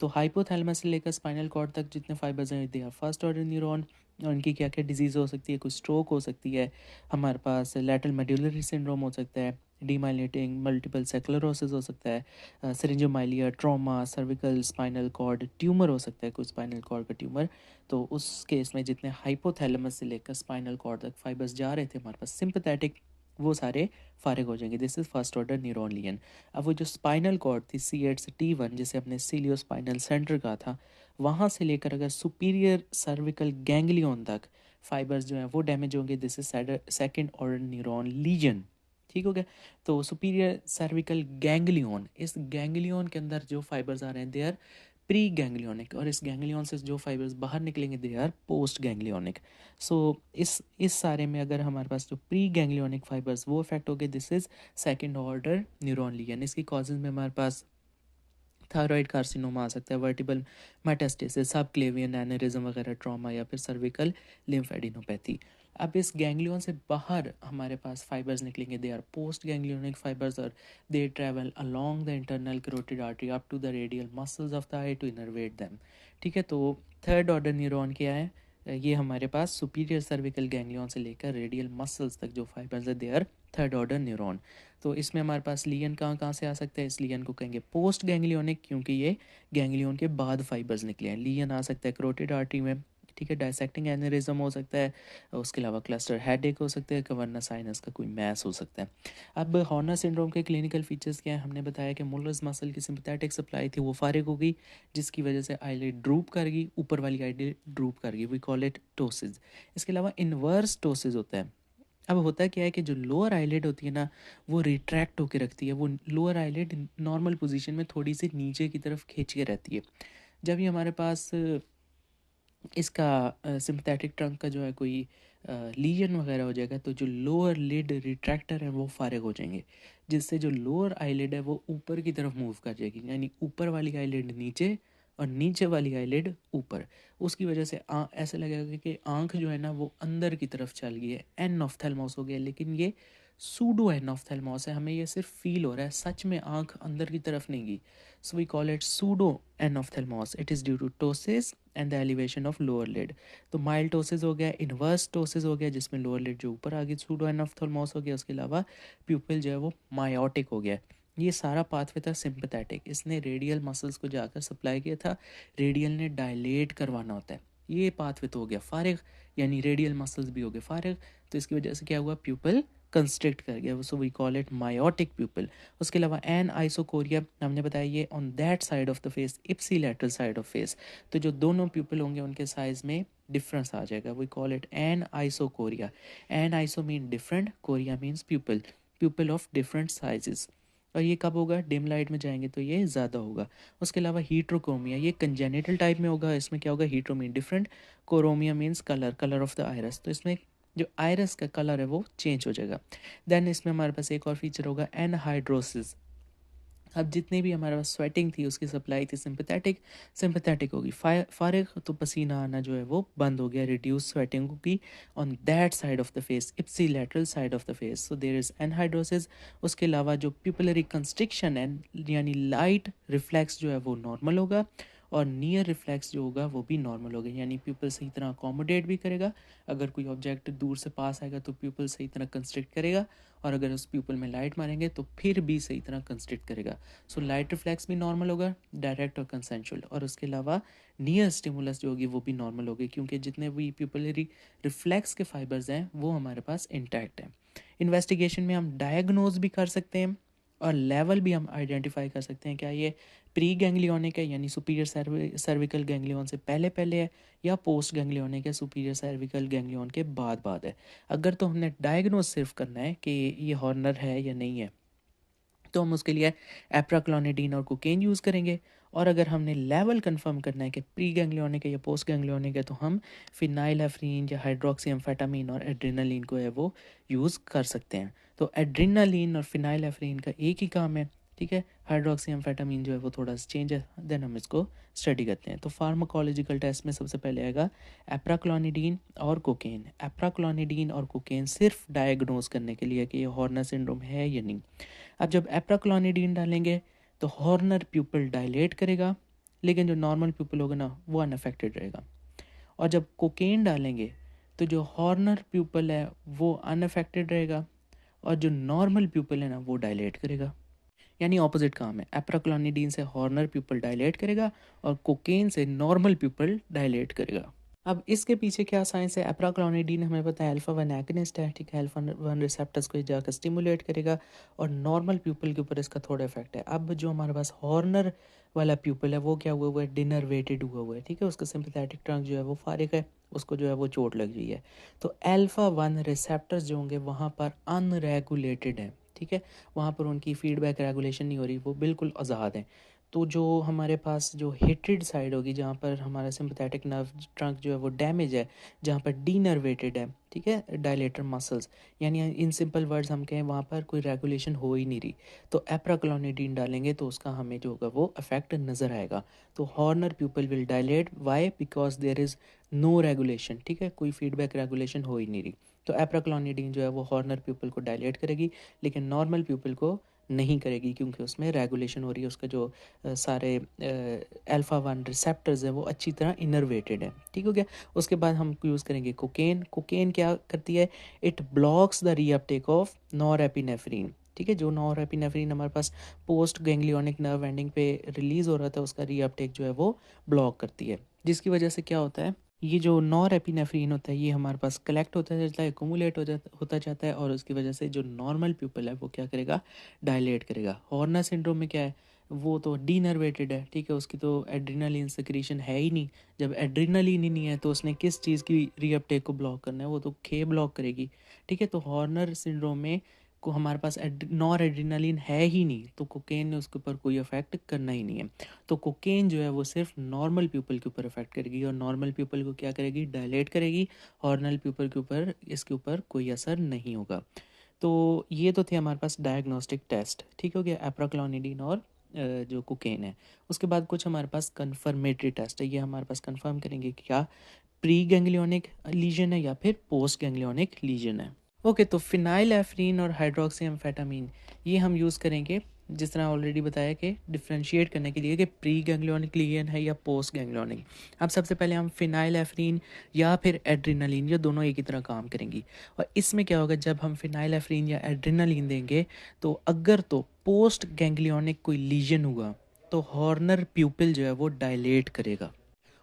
तो हाइपोथैलेमस से लेकर स्पाइनल कॉर्ड तक जितने फाइबर्स हैं they are first order neuron. और उनकी क्या क्या डिजीज़ हो सकती है, कोई स्ट्रोक हो सकती है, हमारे पास लैटरल मेडुलरी सिंड्रोम हो सकता है, डीमाइलेटिंग मल्टीपल सेक्लरोसिस हो सकता है, syringomyelia, trauma, cervical spinal cord tumour हो सकता है, कोई स्पाइनल कॉर्ड का ट्यूमर। तो उस केस में जितने हाइपोथैलेमस से लेकर स्पाइनल कॉर्ड तक फाइबर्स जा रहे थे हमारे पास सिंपैथेटिक, वो सारे फारिग हो जाएंगे। This is first order neuron lesion. अब वो जो स्पाइनल कॉर्ड थी C8 से T1 जिसे हमने सीलियोस्पाइनल सेंटर कहा था, वहाँ से लेकर अगर सुपीरियर सर्विकल गैंग्लियन तक फाइबर्स जो हैं वो डैमेज होंगे, this is second order neuron lesion. ठीक हो गया। तो सुपीरियर सर्विकल गैंग्लियन, इस गैंग्लियन के अंदर जो फाइबर्स आ रहे हैं दे आर प्री गैंग्लियोनिक, और इस गैंग्लियन से जो फाइबर्स बाहर निकलेंगे they are postganglionic. So इस सारे में अगर हमारे पास जो प्री गैंग्लियोनिक फाइबर्स वो इफेक्ट हो गए, this is second order neuron lesion. इसकी कॉजेज में हमारे पास थायराइड कार्सिनोमा आ सकता है, वर्टिबल मेटास्टेसिस, सब क्लेवियन एनेरिज्म वगैरह, ट्रॉमा, या फिर सर्विकल लिम्फेडिनोपैथी। अब इस गैंग्लियन से बाहर हमारे पास फाइबर्स निकलेंगे, they are post ganglionic fibres, और they travel along the internal carotid artery up to the radial muscles of the eye to innervate them. ठीक है, तो थर्ड ऑर्डर न्यूरॉन क्या है, ये हमारे पास सुपीरियर सर्विकल गैंग्लियन से लेकर रेडियल मसल्स तक जो फाइबर्स है they are third order neuron. तो इसमें हमारे पास लियन कहाँ कहाँ से आ सकता है, इस लियन को कहेंगे पोस्ट गैंग्लियोनिक, क्योंकि ये गैंग्लियन के बाद फाइबर्स निकले हैं। लियन आ सकता है करोटिड आर्टरी में, ठीक है, डायसेक्टिंग एनेरिज्म हो सकता है, उसके अलावा क्लस्टर हेडेक हो सकता है, कवर्ना साइनस का कोई मैस हो सकता है। अब हॉर्नर सिंड्रोम के क्लिनिकल फीचर्स क्या है, हमने बताया कि मुलर्स मसल की सिंपैथेटिक सप्लाई थी वो फारिग हो गई, जिसकी वजह से आईलिड ड्रूप कर गई, ऊपर वाली आईलिड ड्रूप कर गई, वी कॉल इट टोसिस। इसके अलावा इन्वर्स टोसिस होता है। अब होता क्या है कि जो लोअर आईलिड होती है ना, वो रिट्रैक्ट होकर रखती है, वो लोअर आईलिड नॉर्मल पोजीशन में थोड़ी सी नीचे की तरफ खींच के रहती है। जब ये हमारे पास इसका सिंपैथेटिक ट्रंक का जो है कोई लीजन वगैरह हो जाएगा तो जो लोअर लिड रिट्रैक्टर है वो फारिग हो जाएंगे, जिससे जो लोअर आईलिड है वो ऊपर की तरफ मूव कर जाएगी, यानी ऊपर वाली आईलिड नीचे और नीचे वाली आईलिड ऊपर। उसकी वजह से ऐसा लगेगा कि आंख जो है ना वो अंदर की तरफ चल गई है, एन ऑफ्थेल्मोस हो गया, लेकिन ये सूडो एन ऑफ्थेल्मोस है, हमें ये सिर्फ फील हो रहा है, सच में आंख अंदर की तरफ नहीं गई। So we call it pseudo enophthalmos. It is due to ptosis and the elevation of lower lid. तो माइल्ड टोसिस हो गया, इन्वर्स टोसिस हो गया जिसमें लोअर लिड जो ऊपर आ गई, सूडो एन ऑफ्थेल्मोस हो गया, उसके अलावा प्यूपिल जो है वो मायोटिक हो गया। ये सारा पाथवे था सिंपैथेटिक, इसने रेडियल मसल्स को जाकर सप्लाई किया था, रेडियल ने डायलेट करवाना होता है। ये पाथवे तो हो गया फारिग, यानी रेडियल मसल्स भी हो गए फारिग, तो इसकी वजह से क्या हुआ, प्यूपिल कंस्ट्रिक्ट कर गया, so we call it miotic pupil. उसके अलावा एन आइसोकोरिया हमने बताया ये on that side of the face, ipsilateral side of face, तो जो दोनों प्यूपिल होंगे उनके साइज में डिफरेंस आ जाएगा, we call it anisocoria. An iso mean different, coria means pupil, pupil of different sizes. और ये कब होगा, डिम लाइट में जाएंगे तो ये ज़्यादा होगा। उसके अलावा हीट्रोक्रोमिया, ये कंजेनिटल टाइप में होगा, इसमें क्या होगा, hetero mean different, chromia means colour, colour of the iris, तो इसमें जो आयरस का कलर है वो चेंज हो जाएगा। देन इसमें हमारे पास एक और फीचर होगा एनहाइड्रोसिस। अब जितने भी हमारे पास स्वेटिंग थी उसकी सप्लाई थी सिंपैथेटिक, सिंपैथेटिक होगी फारिग, तो पसीना आना जो है वो बंद हो गया, रिड्यूस स्वेटिंग होगी on that side of the face, ipsilateral side of the face, so there is anhidrosis. उसके अलावा जो प्यूपिलरी कंस्ट्रिक्शन है, यानी लाइट रिफ्लेक्स जो है वो नॉर्मल होगा, और नियर रिफ्लेक्स जो होगा वो भी नॉर्मल होगा, यानी प्यूपल सही तरह अकोमोडेट भी करेगा, अगर कोई ऑब्जेक्ट दूर से पास आएगा तो प्यूपल सही तरह कंस्ट्रिक्ट करेगा, और अगर उस प्यूपल में लाइट मारेंगे तो फिर भी सही तरह कंस्ट्रिक्ट करेगा। सो लाइट रिफ्लेक्स भी नॉर्मल होगा, डायरेक्ट और कंसेंशुअल, और उसके अलावा नियर स्टिमुलस जो होगी वो भी नॉर्मल होगी, क्योंकि जितने भी प्यूपिलरी रिफ्लेक्स के फाइबर्स हैं वो हमारे पास इंटैक्ट हैं। इन्वेस्टिगेशन में हम डायग्नोज भी कर सकते हैं और लेवल भी हम आइडेंटिफाई कर सकते हैं, क्या ये प्री गैंग्लियोनिक है यानी सुपीरियर सर्विकल गैंग्लियन से पहले पहले है, या पोस्ट गैंग्लियोनिक है सुपीरियर सर्विकल गैंग्लियन के बाद बाद है। अगर तो हमने डायग्नोज सिर्फ करना है कि ये हॉर्नर है या नहीं है, तो हम उसके लिए एप्राक्लोनिडीन और कोकेन यूज़ करेंगे, और अगर हमने लेवल कंफर्म करना है कि प्री गैंग्लियोनिक है या पोस्ट गैंग्लियोनिक है, तो हम फिनाइलेफ्रीन या हाइड्रोक्सी एम्फेटामिन और एड्रेनालिन को है वो यूज़ कर सकते हैं। तो एड्रेनालिन और फिनाइलेफ्रीन का एक ही काम है, ठीक है, हाइड्रोक्सी एम्फेटामिन जो है वो थोड़ा सा चेंज है, देन हम इसको स्टडी करते हैं। तो फार्माकोलॉजिकल टेस्ट में सबसे पहले आएगा एप्राक्लोनिडीन और कोकेन। एप्राक्लोनिडीन और कोकेन सिर्फ डायग्नोज करने के लिए कि ये हॉर्नर सिंड्रोम है या नहीं। अब जब एप्राक्लोनिडीन डालेंगे तो हॉर्नर प्यूपल डायलेट करेगा, लेकिन जो नॉर्मल प्यूपल होगा ना वो अनअफेक्टेड रहेगा। और जब कोकेन डालेंगे तो जो हॉर्नर प्यूपल है वो अनअफेक्टेड रहेगा, और जो नॉर्मल प्यूपल है ना वो डायलेट करेगा, यानी ऑपोजिट काम है। एप्राक्लोनिडीन से हॉर्नर प्यूपल डायलेट करेगा और कोकेन से नॉर्मल प्यूपल डायलेट करेगा। अब इसके पीछे क्या साइंस है, एप्राक्लोनिडीन हमें पता है अल्फा वन एगनिस्ट है, ठीक है, अल्फा वन रिसेप्टर्स को जाकर स्टिमुलेट करेगा, और नॉर्मल प्यूपल के ऊपर इसका थोड़ा इफेक्ट है। अब जो हमारे पास हॉर्नर वाला प्यूपल है वो क्या हुआ है, डिनरवेटेड हुआ है, ठीक है, उसका सिंपैथेटिक ट्रंक जो है वो फारिग है, उसको जो है वो चोट लग रही है। तो अल्फा वन रिसेप्टर्स जो होंगे वहाँ पर अनरेगुलेटेड है, ठीक है, वहाँ पर उनकी फीडबैक रेगुलेशन नहीं हो रही, वो बिल्कुल आज़ाद हैं। तो जो हमारे पास जो हेटेड साइड होगी, जहाँ पर हमारा सिंपैथेटिक नर्व ट्रंक जो है वो डैमेज है, जहाँ पर डीनर्वेटेड है, ठीक है, डायलेटर मसल्स, यानी इन सिंपल वर्ड्स हम कहें वहाँ पर कोई रेगुलेशन हो ही नहीं रही, तो एप्राक्लोनिडीन डालेंगे तो उसका हमें जो होगा वो इफेक्ट नज़र आएगा। तो Horner pupil will dilate, why, because there is no regulation, ठीक है, कोई फीडबैक रेगुलेशन हो ही नहीं रही। तो एप्राक्लोनिडीन जो है वो हॉर्नर प्यूपल को डायलेट करेगी, लेकिन नॉर्मल प्यूपल को नहीं करेगी, क्योंकि उसमें रेगुलेशन हो रही है, उसका जो सारे अल्फ़ा वन रिसेप्टर्स हैं वो अच्छी तरह इनर्वेटेड है, ठीक हो गया। उसके बाद हम यूज़ करेंगे कोकेन। कोकेन क्या करती है, it blocks the reuptake of norepinephrine, ठीक है, जो नॉरएपिनेफ्रीन हमारे पास पोस्ट गैंग्लियोनिक नर्व एंडिंग पे रिलीज़ हो रहा था उसका रीअपटेक जो है वो ब्लॉक करती है, जिसकी वजह से क्या होता है, ये जो नॉरएपिनेफ्रीन होता है ये हमारे पास कलेक्ट होता जाता है, एक्यूमुलेट होता जाता है, और उसकी वजह से जो नॉर्मल पीपल है वो क्या करेगा, डायलेट करेगा। हॉर्नर सिंड्रोम में क्या है, वो तो डीनर्वेटेड है, ठीक है, उसकी तो एड्रीनलिन सिक्रीशन है ही नहीं, जब एड्रीनलिन ही नहीं है तो उसने किस चीज़ की रीअपटेक को ब्लॉक करना है, वो तो खे ब्लॉक करेगी, ठीक है। तो हॉर्नर सिंड्रोम में को हमारे पास नॉर एड्रीनलिन है ही नहीं, तो कोकेन ने उसके ऊपर कोई इफेक्ट करना ही नहीं है। तो कोकेन जो है वो सिर्फ नॉर्मल पीपल के ऊपर इफेक्ट करेगी, और नॉर्मल पीपल को क्या करेगी, डायलेट करेगी। हॉर्नल पीपल के ऊपर इसके ऊपर कोई असर नहीं होगा। तो ये तो थे हमारे पास डायग्नोस्टिक टेस्ट, ठीक हो गया, एप्राक्लोनिडीन और जो कोकेन है। उसके बाद कुछ हमारे पास कन्फर्मेटरी टेस्ट है, ये हमारे पास कंफर्म करेंगे कि क्या प्री गैंग्लियोनिक लीजन है या फिर पोस्ट गैंग्लियोनिक लीजन है। ओके, तो फिनाइल एफ्रीन और हाइड्रोक्सी एम्फेटामीन ये हम यूज़ करेंगे, जिस तरह ऑलरेडी बताया कि डिफ्रेंशिएट करने के लिए कि प्री गैंग्लियोनिक लीजन है या पोस्ट गैंग्लियोनिक। अब सबसे पहले हम फिनाइल एफ्रीन या फिर एड्रीनलिन, ये दोनों एक ही तरह काम करेंगी। और इसमें क्या होगा, जब हम फिनाइल एफ्रीन या एड्रीनलिन देंगे तो अगर तो पोस्ट गैंग्लियोनिक कोई लीजन हुआ तो हॉर्नर प्यूपिल जो है वो डायलेट करेगा,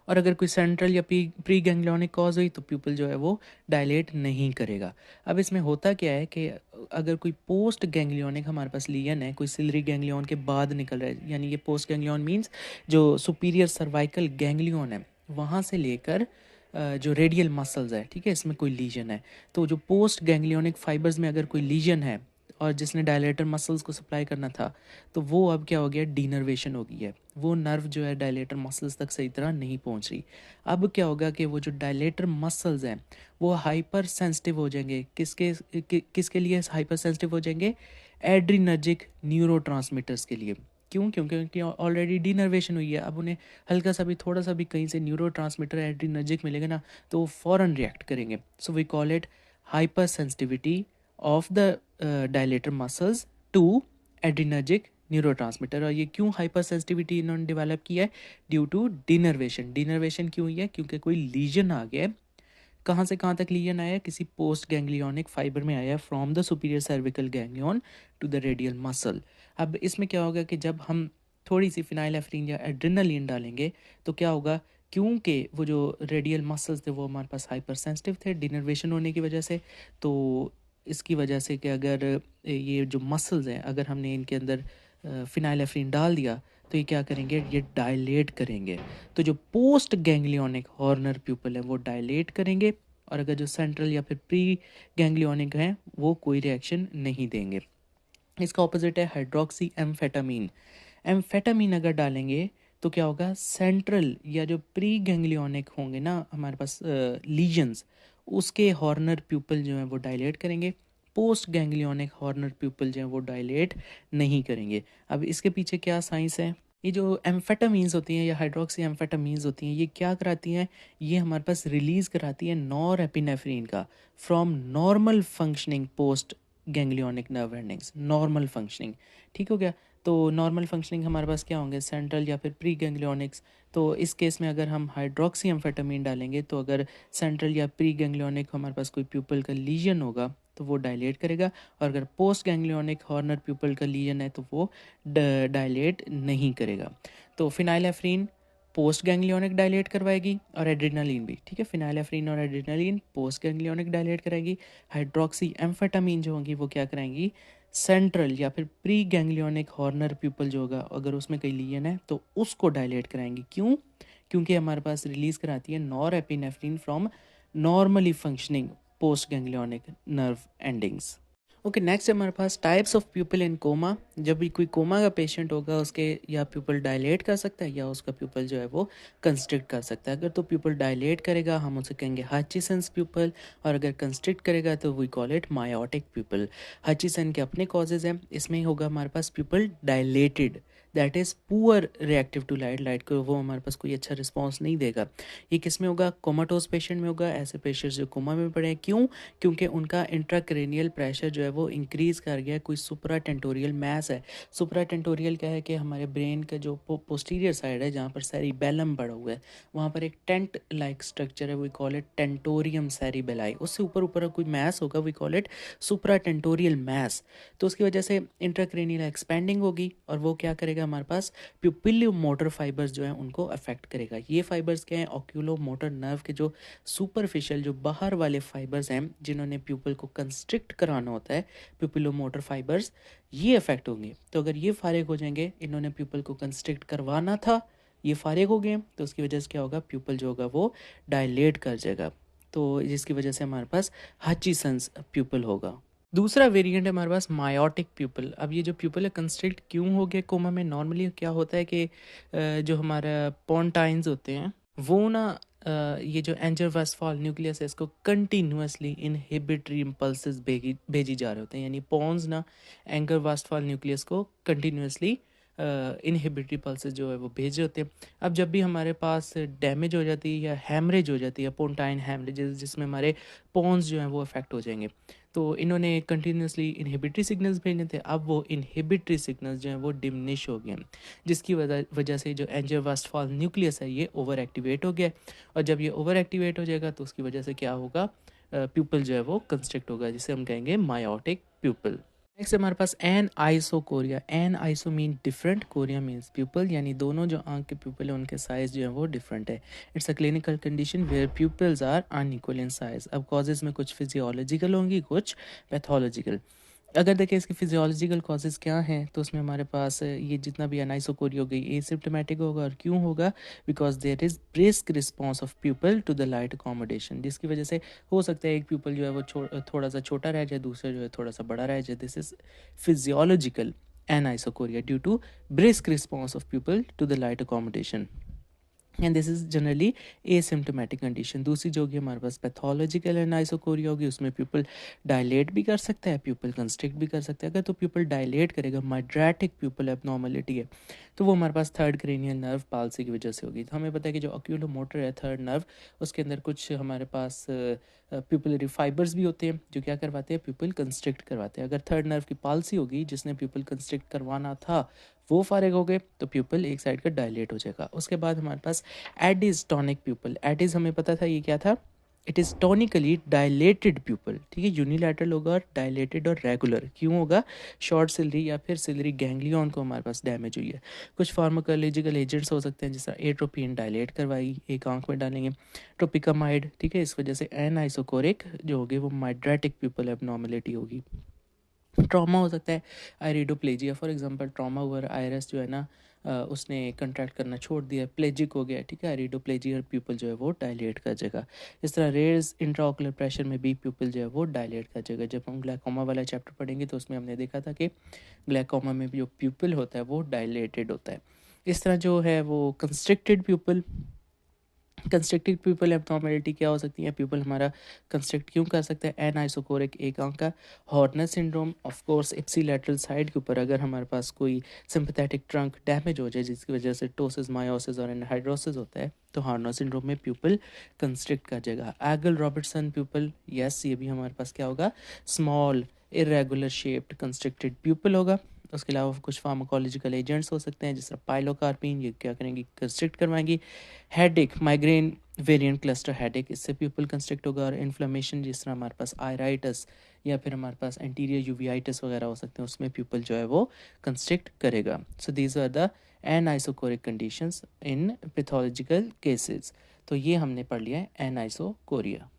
और अगर कोई सेंट्रल या प्री गैंग्लियोनिक कॉज हुई तो प्यूपिल जो है वो डायलेट नहीं करेगा। अब इसमें होता क्या है कि अगर कोई पोस्ट गैंग्लियोनिक हमारे पास लीजन है, कोई सिलरी गैंग्लियन के बाद निकल रहा है, यानी ये पोस्ट गैंग्लियन मीन्स जो सुपीरियर सर्वाइकल गैंग्लियन है वहाँ से लेकर जो रेडियल मसल्स है, ठीक है, इसमें कोई लीजन है। तो जो पोस्ट गैंग्लियोनिक फाइबर्स में अगर कोई लीजन है और जिसने डायलेटर मसल्स को सप्लाई करना था, तो वो अब क्या हो गया, डीनर्वेशन हो गई है, वो नर्व जो है डायलेटर मसल्स तक सही तरह नहीं पहुंच रही। अब क्या होगा कि वो जो डायलेटर मसल्स हैं वो हाइपर सेंसिटिव हो जाएंगे, किसके लिए हाइपर सेंसिटिव हो जाएंगे, एड्रीनर्जिक न्यूरोट्रांसमीटर्स के लिए। क्यों? क्योंकि उनकी ऑलरेडी डीनर्वेशन हुई है। अब उन्हें हल्का सा भी, थोड़ा सा भी कहीं से न्यूरोट्रांसमीटर एड्रीनर्जिक मिलेगा ना, तो वो फ़ौरन रिएक्ट करेंगे। So we call it hyper sensitivity of the dilator muscles to adrenergic neurotransmitter. और ये क्यों हाइपर सेंसिटिविटी इन्होंने डेवलप किया है, ड्यू टू डिनर्वेशन। डिनर्वेशन क्यों हुई है, क्योंकि कोई लीजन आ गया है। कहाँ से कहाँ तक लीजन आया है, किसी पोस्ट गैंग्लियोनिक फाइबर में आया है, from the superior cervical ganglion to the radial muscle. अब इसमें क्या होगा कि जब हम थोड़ी सी फिनाइलेफ्रीन या एड्रेनालिन डालेंगे तो क्या होगा, क्योंकि वो जो रेडियल मसल्स थे वो हमारे पास हाइपर सेंसिटिव थे डिनर्वेशन होने की वजह से। तो इसकी वजह से कि अगर ये जो मसल्स हैं, अगर हमने इनके अंदर फिनाइलेफ्रीन डाल दिया तो ये क्या करेंगे, ये डायलेट करेंगे। तो जो पोस्ट गैंग्लियोनिक हॉर्नर प्यूपल है वो डायलेट करेंगे, और अगर जो सेंट्रल या फिर प्री गैंग्लियोनिक हैं वो कोई रिएक्शन नहीं देंगे। इसका ऑपोजिट है हाइड्रोक्सी एम्फेटामीन। एम्फेटामीन अगर डालेंगे तो क्या होगा, सेंट्रल या जो प्री गैंग्लियोनिक होंगे ना हमारे पास लीजन्स, उसके हॉर्नर प्यूपल जो है वो डायलेट करेंगे। पोस्ट गैंग्लियोनिक हॉर्नर प्यूपल जो है वो डायलेट नहीं करेंगे। अब इसके पीछे क्या साइंस है, ये जो एम्फेटामीन्स होती हैं या हाइड्रोक्सी एम्फेटामीन्स होती हैं, ये क्या कराती हैं, ये हमारे पास रिलीज़ कराती है नॉर एपिनेफ्रीन का from normal functioning post ganglionic nerve endings. Normal functioning, ठीक हो गया। तो नॉर्मल फंक्शनिंग हमारे पास क्या होंगे, सेंट्रल या फिर प्री गैंग्लियोनिक्स। तो इस केस में अगर हम हाइड्रोक्सी एम्फेटामीन डालेंगे तो अगर सेंट्रल या प्री गैंग्लियोनिक हमारे पास कोई प्यूपल का लीजन होगा तो वो डायलेट करेगा, और अगर पोस्ट गैंग्लियोनिक हॉर्नर प्यूपल का लीजन है तो वो डायलेट नहीं करेगा। तो फिनाइलेफ्रीन पोस्ट गैंग्लियोनिक डायलेट करवाएगी, और एड्रेनालिन भी, ठीक है, फिनाइलेफ्रीन और एड्रेनालिन पोस्ट गैंग्लियोनिक डायलेट कराएगी। हाइड्रोक्सी एम्फेटामीन जो होंगी वो क्या कराएंगी, सेंट्रल या फिर प्री गैंग्लियोनिक हॉर्नर प्यूपल जो होगा अगर उसमें कोई लीजन है तो उसको डायलेट कराएंगी। क्यों? क्योंकि हमारे पास रिलीज कराती है norepinephrine from normally functioning post ganglionic nerve endings. Okay, next हमारे पास types of pupil in coma. जब भी कोई कोमा का पेशेंट होगा उसके या प्यूपल डायलेट कर सकता है या उसका प्यूपल जो है वो कंस्ट्रिक्ट कर सकता है। अगर तो प्यूपल डायलेट करेगा हम उसे कहेंगे हचिसन्स प्यूपल, और अगर कंस्ट्रिक्ट करेगा तो we call it miotic pupil. Hutchinson के अपने कॉजेज हैं, इसमें होगा हमारे पास pupil dilated, that is poor reactive to light, light को वो हमारे पास कोई अच्छा रिस्पॉन्स नहीं देगा। ये किस में होगा, कोमाटोज पेशेंट में होगा, ऐसे पेशेंट्स जो कोमा में पड़े हैं। क्यों? क्योंकि उनका इंट्राक्रेनियल प्रेशर जो है वो इंक्रीज़ कर गया है, कोई सुपरा टेंटोरियल मैस है। सुपरा टेंटोरियल क्या है कि हमारे ब्रेन का जो पोस्टीरियर साइड है जहाँ पर सेरिबेलम पड़ा हुआ है वहाँ पर एक टेंट लाइक स्ट्रक्चर है, we call it tentorium cerebelli. उससे ऊपर ऊपर कोई मैस होगा, we call it supratentorial mass. तो उसकी वजह से इंट्राक्रेनियल एक्सपेंडिंग होगी और वो क्या करेगा, हमारे पास प्यूपिलो मोटर फाइबर्स जो हैं उनको अफेक्ट करेगा। ये फाइबर्स क्या हैं, ऑक्यूलो मोटर नर्व के जो सुपरफिशियल जो बाहर वाले फाइबर्स हैं जिन्होंने प्यूपल को कंस्ट्रिक्ट कराना होता है, प्यूपिलो मोटर फाइबर्स, ये अफेक्ट होंगे। तो अगर ये फारिग हो जाएंगे, इन्होंने प्यूपल को कंस्ट्रिक्ट करवाना था, ये फारिग हो गए, तो उसकी वजह से क्या होगा, प्यूपल जो होगा वो डायलेट कर जाएगा। तो जिसकी वजह से हमारे पास हचिसन्स प्यूपल होगा। दूसरा वेरिएंट है हमारे पास मायोटिक प्यूपल। अब ये जो प्यूपल है कंस्ट्रिक्ट क्यों हो गया कोमा में? नॉर्मली क्या होता है कि जो हमारा पोन्टाइन्स होते हैं वो ना ये जो एंजर वेस्टफॉल न्यूक्लियस है इसको कंटिन्यूसली इनहिबिटरी इम्पल्सेस भेजी जा रहे होते हैं, यानी पॉन्स ना एंगर वेस्टफॉल न्यूक्लियस को कंटिन्यूसली इनहिबिटरी पल्सेस जो है वो भेज रहे होते हैं। अब जब भी हमारे पास डैमेज हो जाती है या हैमरेज हो जाती है, पोन्टाइन हैमरेज, जिसमें हमारे पॉन्स जो हैं वो अफेक्ट हो जाएंगे, तो इन्होंने कंटिन्यूसली इनहिबिटरी सिग्नल्स भेजने थे। अब वो इनहिबिटरी सिग्नल्स जो हैं वो डिमिनिश हो गए हैं, जिसकी वजह से जो एंजर वेस्टफॉल न्यूक्लियस है ये ओवर एक्टिवेट हो गया है। और जब ये ओवर एक्टिवेट हो जाएगा तो उसकी वजह से क्या होगा, प्यूपल जो है वो कंस्ट्रिक्ट होगा, जिसे हम कहेंगे मायोटिक प्यूपल। नेक्स्ट हमारे पास anisocoria. An iso mean different, coria means pupil, यानी दोनों जो आंख के प्यूपल है उनके साइज जो है वो डिफरेंट है। It's a clinical condition where pupils are unequal in size. अब कॉजेज में कुछ फिजियोलॉजिकल होंगी, कुछ पैथोलॉजिकल। अगर देखें इसकी फिजियोलॉजिकल कॉजेज़ क्या हैं, तो उसमें हमारे पास ये जितना भी अनाइसोकोरिया हो गई एसिम्प्टोमेटिक होगा। और क्यों होगा? Because there is brisk response of people to the light accommodation, जिसकी वजह से हो सकता है एक पीपल जो है वो थोड़ा सा छोटा रह जाए, दूसरा जो है थोड़ा सा बड़ा रह जाए। This is physiological anisocoria due to brisk response of pupil to the light accommodation, and this is generally asymptomatic condition. दूसरी जो होगी हमारे पास पैथोलॉजिकल एनाइसोकोरिया होगी, उसमें प्यूपल डायलेट भी कर सकता है, प्यूपल कंस्ट्रिक्ट भी कर सकता है। अगर तो प्यूपल डायलेट करेगा, माइड्रेटिक प्यूपल एबनॉर्मलिटी है, तो वो हमारे पास थर्ड क्रेनियल नर्व पाल्सी की वजह से होगी। तो हमें पता है कि जो ऑक्यूलोमोटर है थर्ड नर्व, उसके अंदर कुछ हमारे पास प्यूपलरी फाइबर्स भी होते हैं जो क्या करवाते हैं, प्यूपल कंस्ट्रिक्ट करवाते हैं। अगर थर्ड नर्व की पाल्सी होगी, जिसने प्यूपल कंस्ट्रिक्ट करवाना था, वो फारिग हो गए, तो प्यूपल एक साइड का डायलेट हो जाएगा। उसके बाद हमारे पास एडिज टॉनिक प्यूपल। एडिज हमें पता था ये क्या था, इट इज़ टॉनिकली डायलेटेड प्यूपल, ठीक है। यूनिलैटरल होगा और डायलेटेड और रेगुलर क्यों होगा? शॉर्ट सिलरी या फिर सिलरी गैंग्लियन को हमारे पास डैमेज हुई है। कुछ फार्माकोलॉजिकल एजेंट्स हो सकते हैं, जैसा एट्रोपिन डायलेट करवाई, एक आंख में डालेंगे, ट्रोपिकामाइड, ठीक है। इस वजह से एन आइसोकोरिक जो होगी वो माइड्रेटिक प्यूपल एबनॉर्मलिटी होगी। ट्रॉमा हो सकता है, आइरिडोप्लेजिया फॉर एग्जांपल, ट्रॉमा हुआ आयरस जो है ना उसने कंट्रैक्ट करना छोड़ दिया, प्लेजिक हो गया, ठीक है। आइरिडोप्लेजिया प्यूपल जो है वो डायलेट कर जाएगा। इस तरह रेयर्स इंट्राओकुलर प्रेशर में भी प्यूपल जो है वो डायलेट कर जाएगा। जब हम ग्लाइकोमा वाला चैप्टर पढ़ेंगे तो उसमें हमने देखा था कि ग्लाइकोमा में भी जो प्यूपल होता है वो डायलेटेड होता है। इस तरह जो है वो constricted pupal, constricted pupal abnormality क्या हो सकती है? प्यूपल हमारा कंस्ट्रिक्ट क्यों कर सकता है? एन आइसोकोरिक एक आंख का, Horner syndrome, of course ipsilateral side के ऊपर अगर हमारे पास कोई सिंपैथेटिक ट्रंक डैमेज हो जाए, जिसकी वजह से टोसिस, मायोसिस और एनहाइड्रोसिस होता है, तो हॉर्नर सिंड्रोम में प्यूपल कंस्ट्रिक्ट कर जाएगा। एगल रॉबर्टसन प्यूपल, यस, ये भी हमारे पास क्या होगा, small irregular shaped constricted pupil होगा। उसके अलावा कुछ फार्माकोलॉजिकल एजेंट्स हो सकते हैं, जिस तरह पाइलोकार्पिन, ये क्या करेंगी, कंस्ट्रिक्ट करवाएंगी। Headache, migraine variant cluster headache, इससे प्यूपल कंस्ट्रिक्ट होगा। और इन्फ्लेमेशन, जिस तरह हमारे पास आयराइटिस या फिर हमारे पास एंटीरियर यूवियाइटिस वगैरह हो सकते हैं, उसमें प्यूपल जो है वो कंस्ट्रिक्ट करेगा। So these are the anisocoric conditions in pathological cases. तो ये हमने पढ़ लिया है एन आइसोकोरिया।